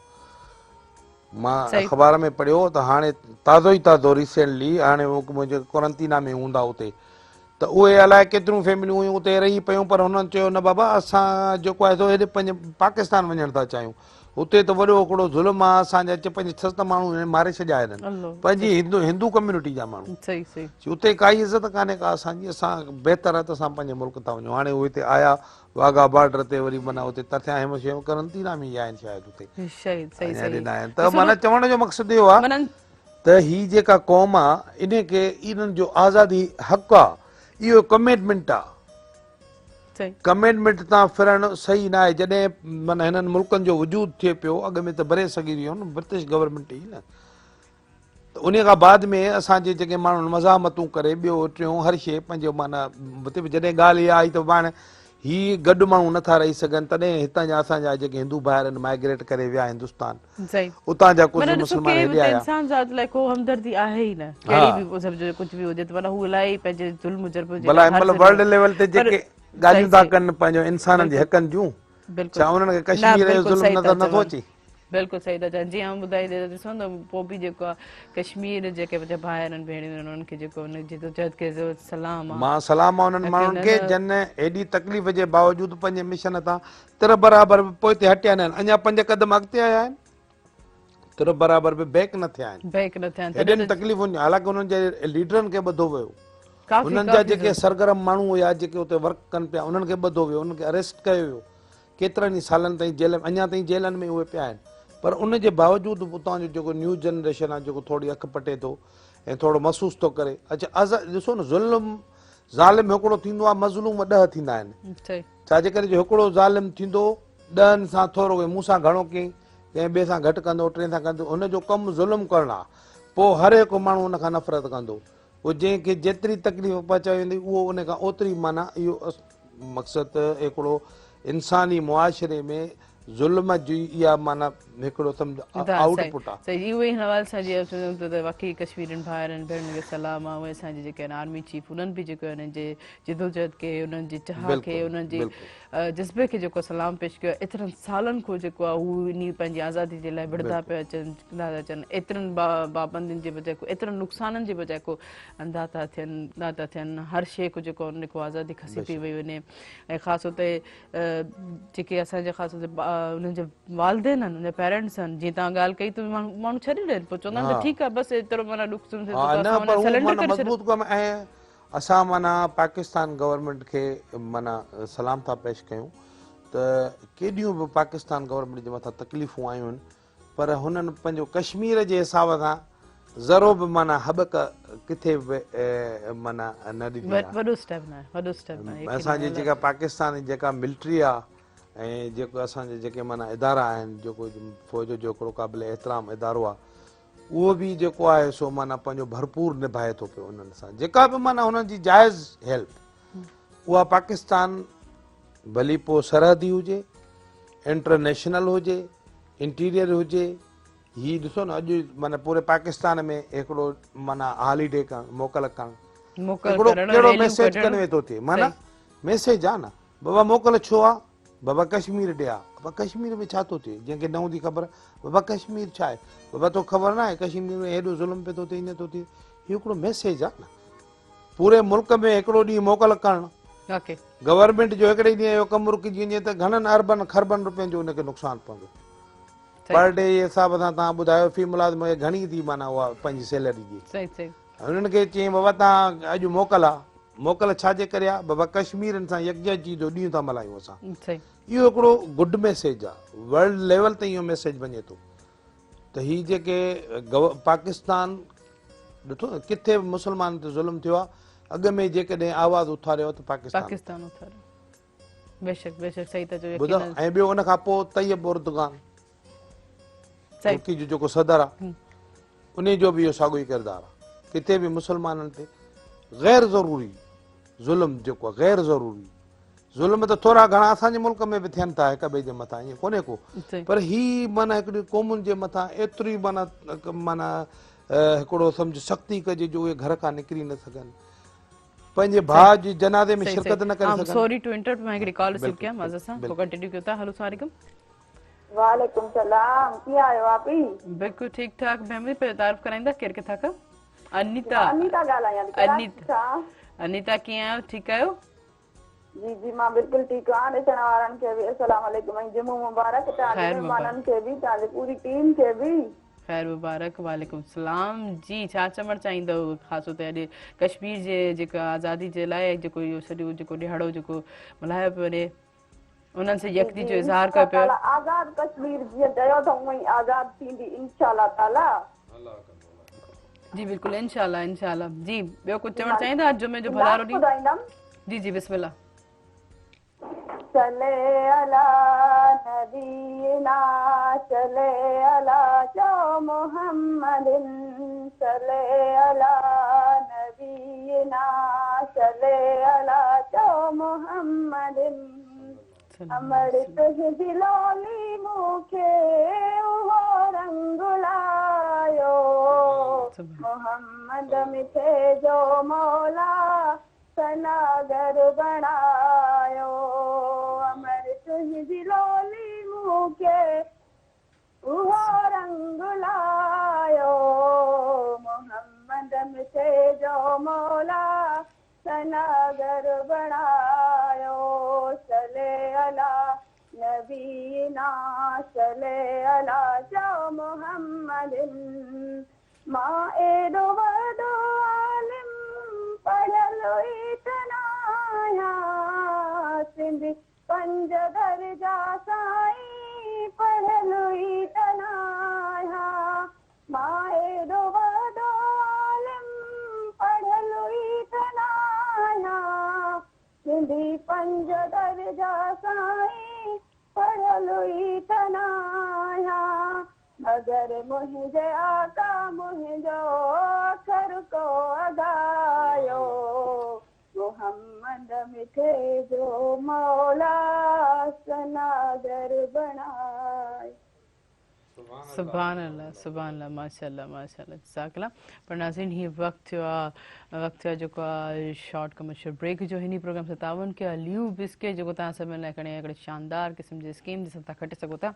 मां अख़बार में पढ़ियो त हाणे ताज़ो रिसेंटली हाणे मुंहिंजे क्वारंटीना में हूंदा उते त उहे अलाए केतिरियूं फैमिलियूं हुयूं उते रही पियूं पर हुननि चयो न बाबा असां जेको आहे सो हेॾे पंहिंजे पाकिस्तान वञणु था चाहियूं उते त वॾो हिकिड़ो ज़ुल्म आहे असांजा 5-6 माण्हू मारे छॾिया आहिनि पंहिंजी हिंदू कम्यूनिटी जा माण्हू उते काई इज़त कान्हे का असांजी असां बहितर आहे त असां पंहिंजे मुल्क था वञूं हाणे उहे हिते आया वाघा बॉर्डर ते वरी माना उते तथिया हिम शयूं क्वारंटीना में ई आहिनि शायदि उते त माना चवण जो मक़सदु इहो आहे त ही जेका क़ौम आहे इनखे इन्हनि जो आज़ादी हक़ आहे इहो कमिटमेंट आहे कमिटमेंट तां फिरणु सही न आहे जॾहिं माना हिननि मुल्कनि जो वजूद थिए पियो अॻ में त भरे सघी वियो न ब्रिटिश गवर्नमेंट ई न त उन खां बाद में असांजे जेके माण्हुनि मज़ामतूं करे ॿियो टियों हर शइ पंहिंजो माना हुते बि जॾहिं ॻाल्हि इहा आई त पाण ही गॾु माण्हू नथा रही सघनि तॾहिं हितां जा असांजा जेके हिंदू भाइर आहिनि माइग्रेट करे विया हिंदुस्तान उतां जा कुझु मुस्लमान हेॾे आया इंसान ज़ात लाइ को हमदर्दी आहे ई न कहिड़ी बि सम्झो कुझु बि हुजे त माना हू इलाही पंहिंजे ज़ुल्म जर्ब जे भला मतिलबु वर्ल्ड लेवल ते जेके ॻाल्हियूं था कनि पंहिंजो इंसाननि जे हक़नि जूं छा उन्हनि खे कश्मीर जो ज़ुल्म नज़र नथो अचे बिल्कुलु सही था चवनि जीअं ॿुधाईंदे ॾिसो न पोइ बि जेको आहे कश्मीर जेके मुंहिंजा भाउ आहिनि भेणियूं आहिनि उन्हनि खे जेको जद खे सलाम आहे मां सलाम आहे उन्हनि माण्हुनि खे जिन एॾी तकलीफ़ जे बावजूदि पंहिंजे मिशन तां तिर बराबरि पोइ ते हटिया न आहिनि अञा 5 क़दम अॻिते आया आहिनि तिर बराबरि बि बैक न थिया आहिनि हेॾनि तकलीफ़ुनि हालांकि उन्हनि जे लीडरनि खे ॿधो वियो उन्हनि जा जेके सरगर्म माण्हू हुया जेके उते वर्क कनि पिया उन्हनि खे ॿधो वियो उन्हनि खे अरेस्ट कयो वियो केतिरनि ई सालनि ताईं जेल में अञा ताईं जेलनि में उहे पिया आहिनि पर उन जे बावजूदि उतां जो जेको न्यू जनरेशन आहे जेको थोरी अखि पटे थो ऐं थोरो महसूसु थो करे अच्छा ॾिसो न ज़ुल्म ज़ालिम हिकिड़ो थींदो आहे मज़लूम 10 थींदा आहिनि छाजे करे जो हिकिड़ो ज़ालिम थींदो 10 सां थोरो मूं सां घणो कयईं कंहिं ॿिए सां घटि कंदो 3 सां कंदो हुनजो कमु ज़ुल्म करणु आहे पोइ हर हिकु माण्हू हुन खां नफ़रत कंदो पोइ जंहिंखे जेतिरी तकलीफ़ पहुचाई वेंदी उहो उन खां ओतिरी माना इहो मक़सदु हिकिड़ो इंसानी मुआशिरे में ज़ुल्म जी इहा माना हिकिड़ो सम्झ आउटपुट आहे इहो ई हवाले सां जीअं त वाक़ई कश्मीरनि भाइरनि भेणनि खे सलाम आहे उहे असांजे जेके आहिनि आर्मी चीफ उन्हनि बि जेको हिननि जे जिदोजहद खे उन्हनि जी चाह खे उन्हनि जे जज़्बे खे जेको सलाम पेश कयो आहे एतिरनि सालनि खां जेको आहे हू इन पंहिंजी आज़ादी जे लाइ विढ़ंदा पिया अचनि एतिरनि पाबंदियुनि जे बजाए को एतिरनि नुक़साननि जे बजाए को अंधा था थियनि हर शइ को जेको उन को आज़ादी खसी थी वई वञे ऐं ख़ासि हुते जेके असांजे ख़ासि उन्हनि जे वालदेन आहिनि उनजा पेरेंट्स आहिनि जीअं तव्हां ॻाल्हि कई त माण्हू छॾे ॾियनि पोइ चवंदा आहिनि ठीकु आहे बसि एतिरो माना ऐं असां माना पाकिस्तान गवर्नमेंट खे माना सलाम था पेश कयूं त केॾियूं बि पाकिस्तान गवर्नमेंट जे मथां तकलीफ़ूं आयूं आहिनि पर हुननि पंहिंजो कश्मीर जे हिसाब सां ज़रो बि माना हॿक किथे बि माना न ॾिनी असांजी जेका पाकिस्तान जी जेका मिलिट्री आहे ऐं जेको असांजे जेके माना इदारा आहिनि जेको फ़ौज जो हिकिड़ो क़ाबिल एतिराम इदारो आहे उहो बि जेको आहे सो माना पंहिंजो भरपूर निभाए थो पियो उन्हनि सां जेका बि माना हुननि जी जाइज़ हेल्प उहा पाकिस्तान भली पोइ सरहदी हुजे इंटरनेशनल हुजे इंटीरियर हुजे हीअ ॾिसो न अॼु माना पूरे पाकिस्तान में हिकिड़ो माना हॉलीडे करणु मोकल करणु हिकिड़ो कहिड़ो मैसेज कन्वे थो थिए माना मैसेज आहे न बाबा मोकल छो आहे बाबा कश्मीर ॾिया, बाबा कश्मीर में छा थो थिए, जंहिंखे न हूंदी ख़बर, बाबा कश्मीर छा आहे, बाबा तो ख़बर न आहे कश्मीर में हेॾो ज़ुल्म पियो थो थिए, ईअं थो थिए। इहो हिकिड़ो मैसेज आहे न, पूरे मुल्क में हिकिड़ो ॾींहुं मोकल करणु, ओके गवर्नमेंट जो हिकिड़े ॾींहं जो कमु रुकिजी वञे त घणनि अरबनि खरबनि रुपयनि जो हुनखे नुक़सानु पवंदो। पर डे जे हिसाब सां तव्हां ॿुधायो फी मुलाज़िम खे घणी थी माना उहा पंहिंजी सैलरी ॾिए। सही सही हुननि खे चयईं बाबा तव्हां अॼु मोकल आहे, मोकल छाजे करे आहे, बाबा कश्मीरनि सां यकजहती जो ॾींहुं था मल्हायूं असां। सही इहो हिकिड़ो गुड मैसेज आहे, वर्ल्ड लेवल ते इहो मैसेज वञे थो त हीअ जेके पाकिस्तान ॾिठो न किथे बि मुस्लमान ते ज़ुल्म थियो आहे, अॻु में जेकॾहिं आवाज़ उथारियो त पाकिस्तान पाकिस्तान उथारियो, बेशक बेशक सही था चओ, ॿुधो। यकीनन ऐं ॿियो उन खां पोइ तैयब उर्दगान सही तुर्की जो जेको सदर आहे उन जो बि इहो साॻियो ई किरदारु आहे, किथे बि मुस्लमाननि ते गैर ज़रूरी ज़ुल्म जेको आहे, गैर ज़रूरी ज़ुल्म त थोरा घणा असांजे मुल्क में बि थियनि था हिक ॿिए जे मथां, ईअं कोन्हे को, सही पर ही माना हिकिड़ी क़ौमुनि जे मथां एतिरी माना माना हिकिड़ो सम्झ सख़्ती कजे जो उहे घर खां निकिरी न सघनि, पंहिंजे भाउ जी जनाज़े में शिरकत न करे सघनि। सॉरी टू इंटरप्ट, मां हिकिड़ी कॉल रिसीव कया मज़े सां, पोइ कंटिन्यू कयो था। हेलो अस्सलाम वालेकुम। वालेकुम सलाम, कीअं आहियो आप? बिल्कुलु ठीकु ठाक। फैमिली पे तारीफ़ कराईंदा, केरु किथां खां? अनीता। अनीता ॻाल्हायां थी। अनीता, अनीता कीअं आहियो, ठीकु आहियो? जी जी मां बिल्कुलु ठीकु आहियां। ॾिसण वारनि खे बि अस्सलाम वालेकुम ऐं जुमो मुबारक, तव्हांजे महिमाननि खे बि, तव्हांजी पूरी टीम खे बि ख़ैर मुबारक। वालेकुम सलाम जी, छा चवणु चाहींदव ख़ासि तौर ते अॼु कश्मीर जे जेका आज़ादी जे लाइ जेको इहो सॼो जेको ॾिहाड़ो जेको मल्हायो पियो वञे, उन्हनि सां यकती जो इज़हार कयो पियो। आज़ाद कश्मीर जीअं चयो अथऊं उअं ई आज़ाद थींदी इंशाअल्लाह ताला। जी बिल्कुलु इंशाअल्लाह इंशाअल्लाह। जी ॿियो कुझु चवणु चाहींदा अॼु जुमे जो भलारो ॾींहुं? जी जी बिस्मिल्लाह। चले अला नबीना चले अला जो मोहम्मदिन, चले अला नबीना चले अला जो मोहम्मदिन, अमृत दिलोली मूंखे उहो रंग लायो, मोहम्मद मिठे जो मौला सनागर बणायो, अमृत दिलोली मूंखे उहो रंग लायो, मोहम्मद मिठे जो मौला सनागर बणायो, चले अला नबीना चले अला जो मोहम्मदिन, मां एॾो वॾो आलिम पढ़ियलु इतना आहियां, सिंधी 5 दर्जा साईं पढ़ियलु इतना आहियां, मां एॾो वॾो आलिम पढ़ियलु इतना आहियां, सिंधी 5 दर्जा साईं पढ़ियलु इतना आहियां, मगर मुंहिंजे आका मुंहिंजो अखर को अदायो, मोहम्मद मिठे जो मौला सनागर बणाए। सुभान अल्लाह सुभान अल्लाह, माशाअल्लाह माशाअल्लाह, जज़ाकल्लाह। पर नाज़रीन हीअ वक़्तु आहे जेको आहे शॉर्ट कमर्शियल ब्रेक जो। हिन प्रोग्राम सां तावन कयो ल्यू बिस्किट जेको तव्हां सभिनि लाइ खणी हिकिड़े शानदार क़िस्म जी स्कीम जिसां तव्हां खटे सघो था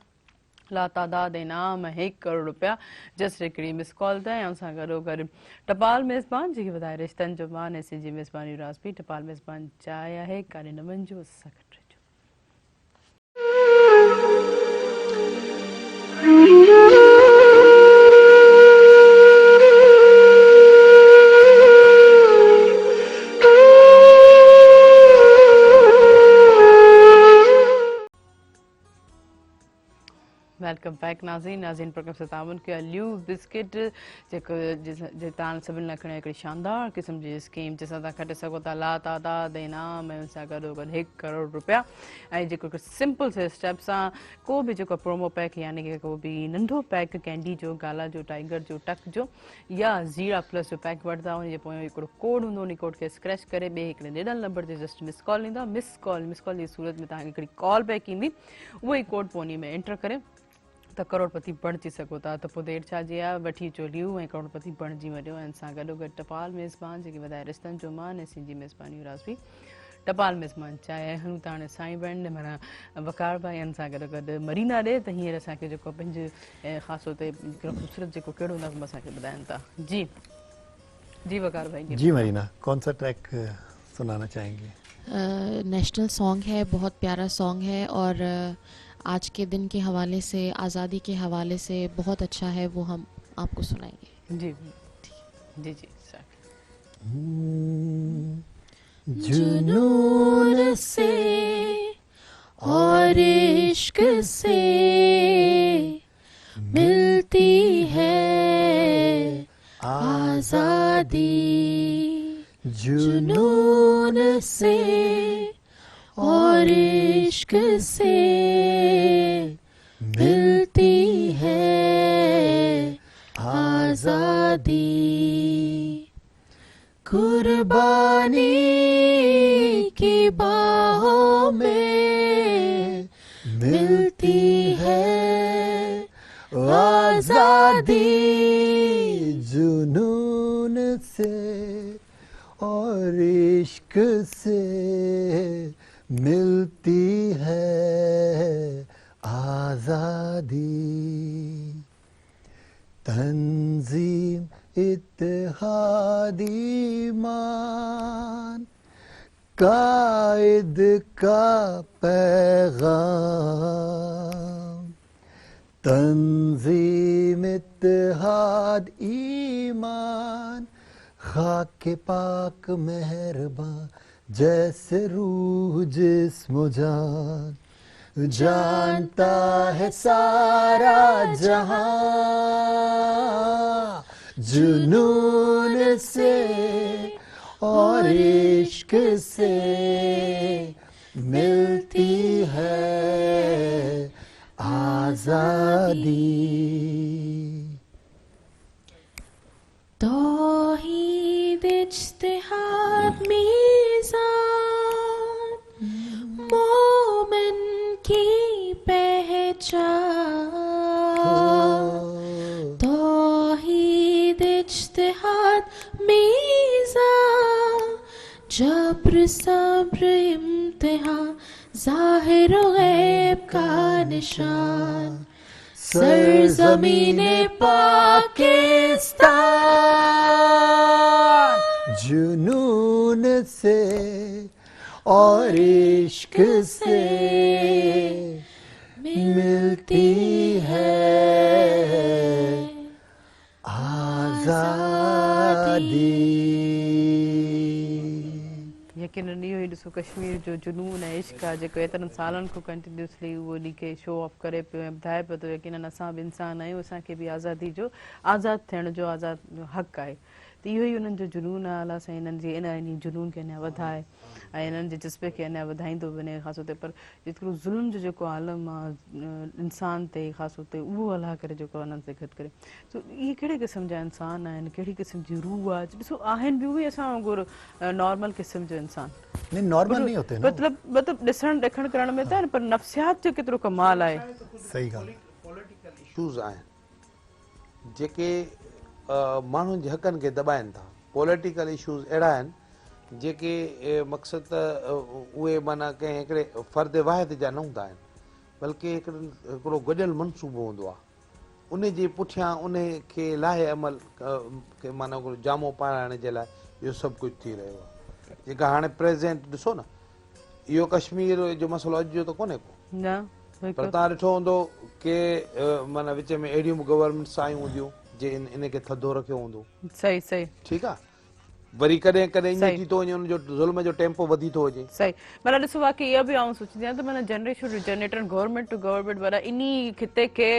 लातादाद इनाम 1 करोड़ रुपया जस्ट हिकिड़ी मिस कॉल ते, ऐं सां गॾोगॾु टपाल मेज़बान जेके वधाए रिश्तनि जो मान ऐं सिंधी मेज़बानी राज़ बि टपाल मेज़बान चाहे आहे काॾे न वञिजो, असां सां गॾु रहिजो। वेलकम बैक नाज़रीन प्रोग्राम सां तावन कयो ल्यू बिस्किट जेको तव्हां सभिनि लाइ खणी हिकिड़ी शानदार क़िस्म जी स्कीम जंहिंसां तव्हां खटे सघो था लातादाद इनाम ऐं हुन सां गॾोगॾु 1 करोड़ रुपया, ऐं जेको हिकु सिंपल से स्टेप सां को बि जेको प्रोमो पैक यानी कि को बि नंढो पैक कैंडी जो, गाला जो, टाइगर जो, टक जो या ज़ीरा प्लस जो पैक वठंदा, उन जे पोयां हिकिड़ो कोड हूंदो, उन कोड खे स्क्रैच करे ॿिए हिकिड़े ॾिनल नंबर ते जस्ट मिस कॉल ईंदा। मिस कॉल जी सूरत में तव्हांखे हिकिड़ी कॉल बैक ईंदी, उहो ई कोड पोइ उन में एंटर करे त करोड़पति बणिजी सघो था। त पोइ देरि छा जी आहे, वठी अचो ल्यू ऐं करोड़पति बणिजी वञो। ऐं सां गॾोगॾु टपाल मेज़बान जेके वधाए रिश्तनि जो मान ऐं सिंधी मेज़बानी राज़ बि टपाल मेज़मान चाहे हूं त हाणे साईं बहन माना वकार भाईअनि सां गॾु गॾु मरीना ॾे त हींअर असांखे जेको पंहिंजे ख़ासि तौर ते हिकिड़ो ख़ूबसूरत जेको कहिड़ो नग़्मो असांखे ॿुधाइनि था। जी जी वकार भाई जी मरीना, कौन सा ट्रैक सुनाना चाहेंगे? नेशनल सॉन्ग है, बहुत प्यारा सॉन्ग है और आज के दिन के हवाले से, आज़ादी के हवाले से बहुत अच्छा है, वो हम आपको सुनाएंगे। जी जी जी सर। जुनून से और इश्क से मिलती है आज़ादी, जुनून से और इश्क से मिलती है आज़ादी, कुर्बानी की बाहों में मिलती है आज़ादी, जुनून से और इश्क से मिलती है आज़ादी, तंजीम इत्तेहादी ईमान, कायद का पैगाम, तंजीम इत्तेहाद ईमान, खाके पाक मेहरबान जैसे रूह जिस्म जान, जानता है सारा जहां, जुनून से और इश्क से मिलती है आज़ादी, तौहीद इज्तिहाद मीज़ान, मोमिन की पहचान, तौहीद इज्तिहाद मीज़ान, जब्र सब्र इम्तिहान, ज़ाहिर गैब का निशान, सरज़मीने पाकिस्तान, जुनून से और इश्क से मिलती है आज़ादी। यकीनन इहो ई ॾिसो कश्मीर जो जुनून ऐं इश्क आहे जेको एतिरनि सालनि खां कंटिन्यूसली उहो ॾींहुं खे शो ऑफ करे पियो ऐं ॿुधाए पियो थो यकीनन असां बि इंसान आहियूं, असांखे बि आज़ादी जो आज़ादु थियण जो आज़ादु हक़ आहे। त इहो ई उन्हनि जो जुनून आहे। अलाह साईं इन्हनि जे इन जुनून खे अञा वधाए ऐं इन्हनि जे जज़्बे खे अञा वधाईंदो वञे। ख़ासि तौर ते पर जेतिरो ज़ुल्म जो जेको आलम आहे इंसान ते, ख़ासि तौर ते उहो अलाह करे जेको उन्हनि ते घटि करे। सो इहे कहिड़े क़िस्म जा इंसान आहिनि, कहिड़ी क़िस्म जी रूह आहे। ॾिसो आहिनि बि उहे असां वांगुरु नॉर्मल क़िस्म जो इंसान, नहीं नॉर्मल नहीं होते ना, मतलब ॾिसण ॾेखण करण में त पर नफ़्सियात जो केतिरो कमाल आहे। सही ॻाल्हि। पॉलिटिकल इशूज़ आहिनि जेके माण्हुनि जे हक़नि खे दॿाइनि था। पॉलिटिकल इशूज़ अहिड़ा आहिनि जेके मक़सदु त उहे माना कंहिं हिकिड़े फ़र्द वाहिद जा न हूंदा आहिनि, बल्कि हिकिड़ो गॾियल मनसूबो हूंदो आहे। उन जे पुठियां उन खे लाहे अमल खे माना जामो पाइण जे लाइ इहो सभु कुझु थी रहियो आहे। जेका हाणे प्रेज़ेंट ॾिसो न, इहो कश्मीर जो मसइलो अॼु जो त कोन्हे को, न पर तव्हां ॾिठो हूंदो के माना विच में अहिड़ियूं बि गवर्नमेंट्स आयूं हूंदियूं जे इन खे थधो रखियो हूंदो। सही सही ठीकु आहे, वरी कॾहिं कॾहिं ईअं थी थो वञे उनजो ज़ुल्म जो टेम्पो वधी थो वञे। सही माना ॾिसो वाकई इहा बि आउं सोचींदी आहियां त माना generation to generator, government to government वारा इन खिते खे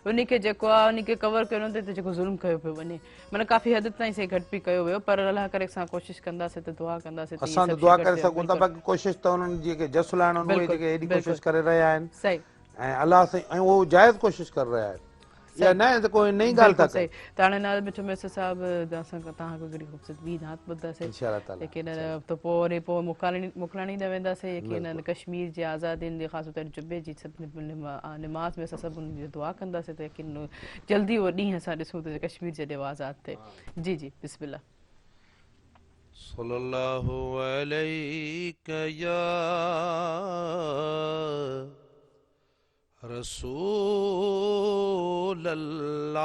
उन खे जेको आहे उन खे कवर करण ते जेको ज़ुल्म कयो पियो वञे, माना काफ़ी हद ताईं सही घटि बि कयो वियो। पर अलाह करे असां कोशिशि कंदासीं त दुआ कंदासीं त असां त दुआ करे सघूं था, बाक़ी कोशिशि त उन्हनि जेके जस लाहिण उहे जेके हेॾी कोशिशि करे रहिया आहिनि सही ऐं अलाह साईं ऐं उहो जाइज़ कोशिशि करे रहिया आहिनि। इहा न आहे त कोई नई ॻाल्हि था सही। कनि। त हाणे नाज़ मिठो मैसर साहिबु असां तव्हां हिकिड़ी ख़ूबसूरत ॿी नात ॿुधंदासीं इंशाअल्लाह ताला। लेकिन त पोइ वरी पोइ मोकिलाईंदा वेंदासीं यकीनन कश्मीर जे आज़ादियुनि जे ख़ासि तौर ते जुमे जी सभिनी निमाज़ में असां सभु उनजी दुआ कंदासीं त यकीन जल्दी उहो ॾींहुं असां ॾिसूं त कश्मीर जॾहिं आज़ादु थिए। जी जी बिस्मिल्लाह। सल्लल्लाहु अलैका या रसूल अल्लाह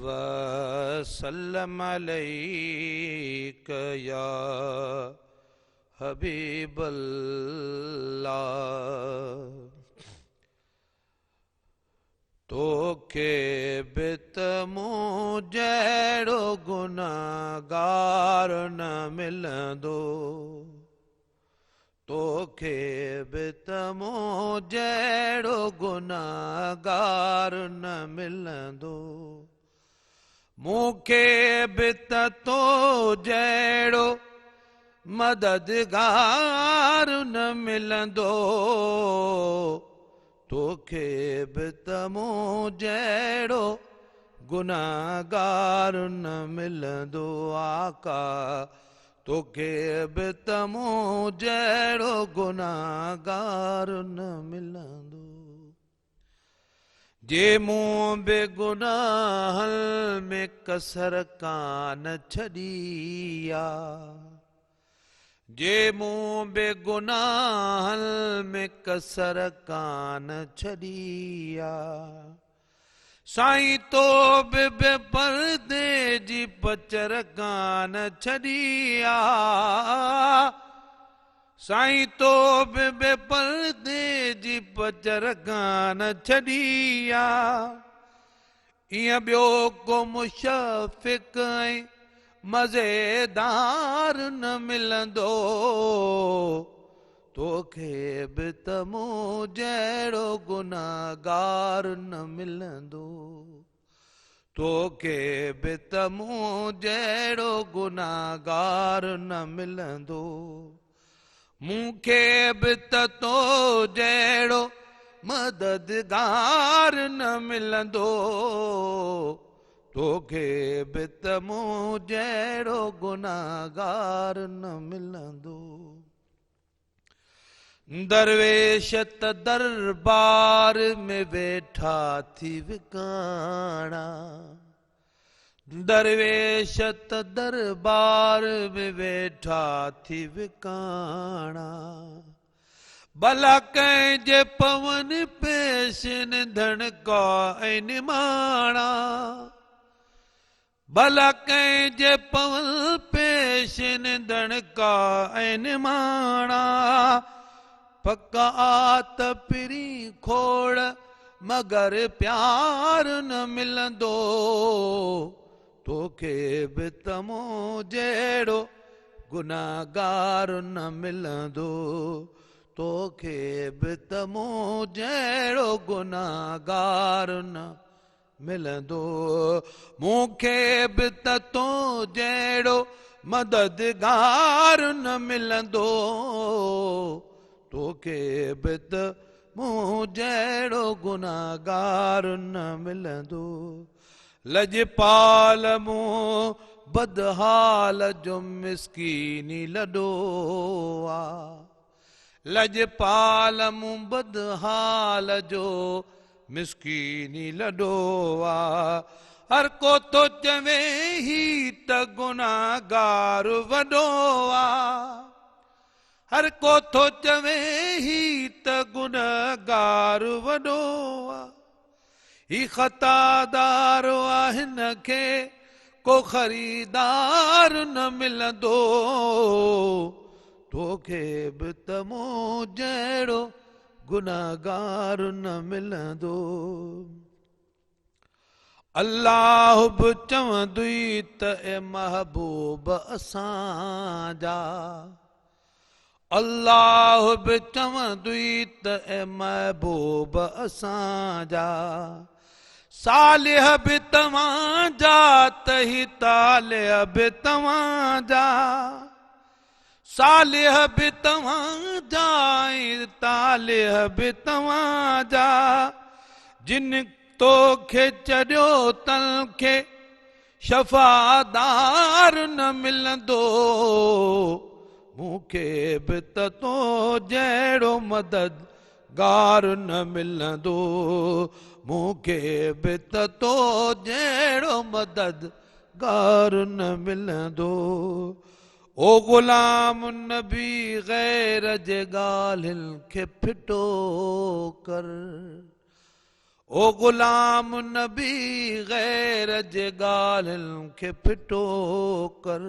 वसल्लम अलैका या हबीब अल्लाह। तोखे बित मूं जहिड़ो गुनाहगार न मिलंदो, तोखे बित मूं जहिड़ो गुनाहगार न मिलंदो, मूंखे बित तो जहिड़ो मददगार न मिलंदो, तोखे बित मूं जहिड़ो गुनाहगार न मिलंदो आका, तोखे बित मूं जहिड़ो गुनाहगार न मिलंदो। जे मूं बेगुनाहनि में कसर कान छॾी आ, जे मूं बेगुनाहनि में कसर कान छॾी आ, साईं तो बे पर्दे जी पचर कान छॾी आ, साईं तो बे पर्दे जी पचर कान छॾी आ, ईअं ॿियो को मुशफ़िक़ ऐं मज़ेदार न मिलंदो, तोखे बित मूं जहिड़ो गुनाहगार न मिलंदो, तोखे बित मूं जहिड़ो गुनाहगार न मिलंदो, मूंखे बित तो जहिड़ो मददगार न मिलंदो, तोखे बित मूं जहिड़ो गुनाहगार न मिलंदो। दरवेश त दरबार में वेठा थी विकाणा, दरवेश त दरबार में वेठा थी विकाणा, भला कंहिंजे पवन पेशन धणका ऐं निमाणा, भला कंहिंजे पवन पेशन धणका ऐं निमाणा, पका आत पिरी खोड़ मगर प्यार न मिलंदो, तोखे बित मूं जहिड़ो गुनाहगार न मिलंदो, तोखे बित मूं जहिड़ो गुनाहगार न मिलंदो, मूंखे बित तो जहिड़ो मददगार न मिलंदो, तोखे बित मूं जहिड़ो गुनाहगार न मिलंदो। लजपाल मूं बदहाल जो मिसकीनी लॾो आ, लजपाल मूं बदहाल जो मिसकीनी लॾो आ, हर को तो चवे ही त गुनाहगार वॾो आ, हर को तो चवे ही त गुनाहगार वॾो आ, ही ख़तादार हिन खे को ख़रीदार न मिलंदो, तोखे बित मूं जहिड़ो गुनाहगार न मिलंदो। अल्लाह बि चवंदुई त ए महबूब असांजा, अल्लाह बि चवंदुई त ए महबूब असांजा, सालिह बि तव्हांजा त ही तालिह बि तव्हांजा, सालिह बि तव्हांजा ऐं तालिह बि तव्हांजा, जिन तोखे चढ़ियो तंखे शफ़ादार न मिलंदो, मूंखे बि त तो जहिड़ो मददगार न मिलंदो, मूंखे बि त तो जहिड़ो मददगार गार न मिलंदो ओ गुलाम नबी गैर जे ॻाल्हियुनि खे फिटो कर ओ गुलाम नबी गैर जे ॻाल्हियुनि खे फिटो कर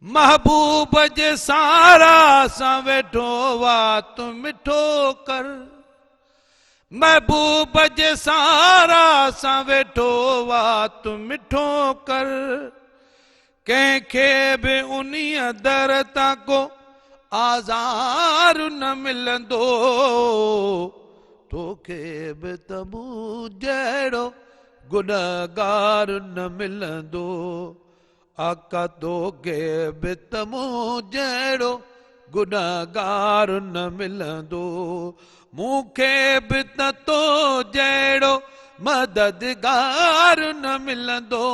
महबूब जे सारा सां वेठो वात मिठो कर महबूब जे सारा सां वेठो वात मिठो कर कंहिंखे बि उन्हीअ दर तां को आज़ार न मिलंदो तोखे बि त मूं जहिड़ो गुनहगार न मिलंदो आका तोखे बि त मूं जहिड़ो गुनहगार न मिलंदो मूंखे बि त तो जहिड़ो मददगार न मिलंदो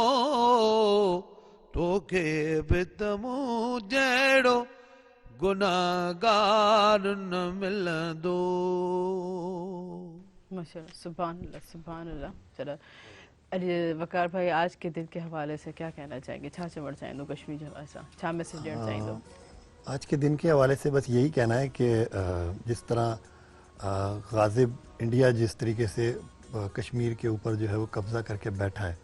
तोखे बि त मूं जहिड़ो गुनहगार न मिलंदो। माशाल्लाह, सुभान अल्लाह, सुभान अल्लाह। चलो अरे वकार भाई, आज के दिन के हवाले से क्या कहना चाहेंगे? छा चवण चाहींदो कश्मीर जे हवाले सां? छा मैसेज ॾियणु चाहींदो? आज के दिन के हवाले से बस यही कहना है कि जिस तरह गाजिब इंडिया जिस तरीके से कश्मीर के ऊपर जो है वो कब्ज़ा करके बैठा है,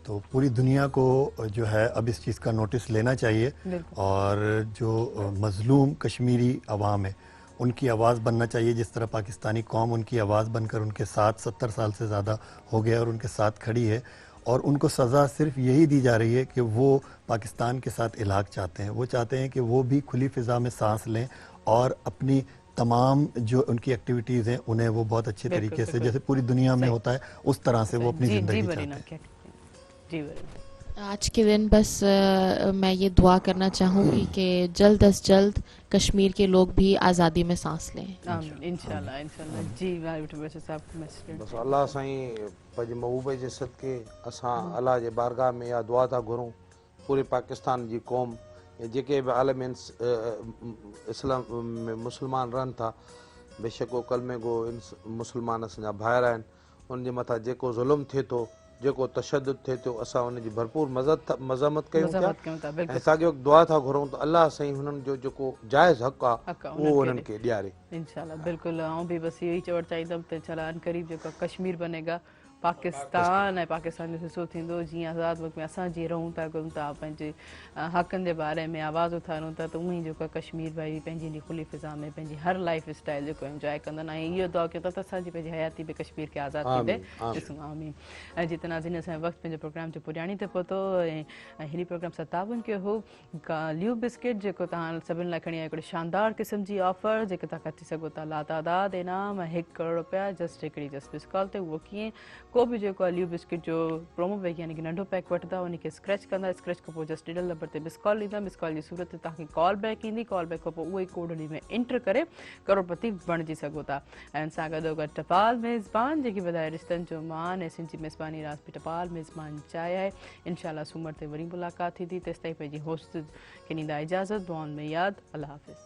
तो पूरी दुनिया को जो है अब इस चीज़ का नोटिस लेना चाहिए और जो मज़लूम कश्मीरी अवाम है उनकी आवाज़ बनना चाहिए। जिस तरह पाकिस्तानी कौम उनकी आवाज़ बनकर उनके साथ 70 साल से ज़्यादा हो गया और उनके साथ खड़ी है और उनको सज़ा सिर्फ यही दी जा रही है कि वो पाकिस्तान के साथ इलाक़ चाहते हैं। वो चाहते हैं कि वो भी खुली फ़िज़ा में सांस लें और अपनी तमाम जो उनकी एक्टिविटीज़ हैं उन्हें वो बहुत अच्छे तरीके से, जैसे पूरी दुनिया में होता है, उस तरह से वो अपनी ज़िंदगी चाहते हैं। आज के दिन बस मैं ये दुआ करना चाहूँगी कि जल्द अज जल्द कश्मीर के लोग भी आज़ादी में सांस लें। इंशाल्लाह, इंशाल्लाह। जी वाहिगुरु साहब को मैसेज बस अल्लाह साईं पंहिंजे महबूब जे सदके असां अल्लाह जे बारगाह में इहा दुआ था घुरूं पूरे पाकिस्तान जी क़ौम जेके बि आलम इस्लाम में मुस्लमान रहनि था, बेशक वो कलमे गो मुस्लमान असांजा भाइर आहिनि, उनजे मथां जेको ज़ुल्म थिए थो, जेको तशद्दुद थिए थो, असां उनजी भरपूर मज़म्मत कयूं था ऐं साॻियो दुआ था घुरूं त अल्लाह साईं हुननि जो जेको जाइज़ हक़ आहे उहो उन्हनि खे ॾियारे। इंशाल्लाह, बिल्कुलु। आऊं बि बसि इहो ई चवणु चाहींदमि त इंशाल्लाह अन क़रीब जेको कश्मीर बनेगा पाकिस्तान ऐं पाकिस्तान जो हिसो थींदो। जीअं आज़ाद मुल्क में असां जीअं रहूं था, कयूं था, पंहिंजे हक़नि जे बारे में आवाज़ उथारूं था, त उअं ई जेको कश्मीर भाई पंहिंजी खुली फ़िज़ा में पंहिंजी हर लाइफ स्टाइल जेको इंजॉय कंदा ऐं इहो दुआ कयूं था त असांजी पंहिंजी हयाती बि कश्मीर खे आज़ादु थींदे ॾिसूं। आमीन। ऐं जिते नाज़रीन असांजो वक़्तु पंहिंजे प्रोग्राम जो पुॼाणी ते पहुतो ऐं हिन प्रोग्राम सां ताबन कयो हो ल्यू बिस्किट, जेको तव्हां सभिनि लाइ खणी आयो हिकिड़ी शानदार क़िस्म जी ऑफर जेके तव्हां खटी सघो था। लातादाद इनाम, 1 करोड़ रुपया जस्ट हिकिड़ी मिस कॉल ते। उहो कीअं? को बि जेको आहे ल्यू बिस्किट जो प्रोमो पैक यानी कि नंढो पैक वठंदा, उनखे स्क्रैच कंदा, स्क्रैच खां पोइ जस्ट ॾिनल नंबर ते मिस कॉल ॾींदा। मिस कॉल जी सूरत ते तव्हांखे कॉल बैक ईंदी, कॉल बैक खां पोइ उहो ई कोड उन में एंटर करे करोड़पति बणिजी सघो था। ऐं हुन सां गॾोगॾु टपाल मेज़बान जेकी वधाए रिश्तनि जो मान ऐं सिंधी मेज़बानी रास बि टपाल मेज़बान चाहे आहे। इंशाल्लाह सूमर ते वरी मुलाक़ात थींदी। तेसि ताईं पंहिंजी होस्ट खे ॾींदा इजाज़त, दुआउनि में यादि। अल्लाह हाफ़िज़।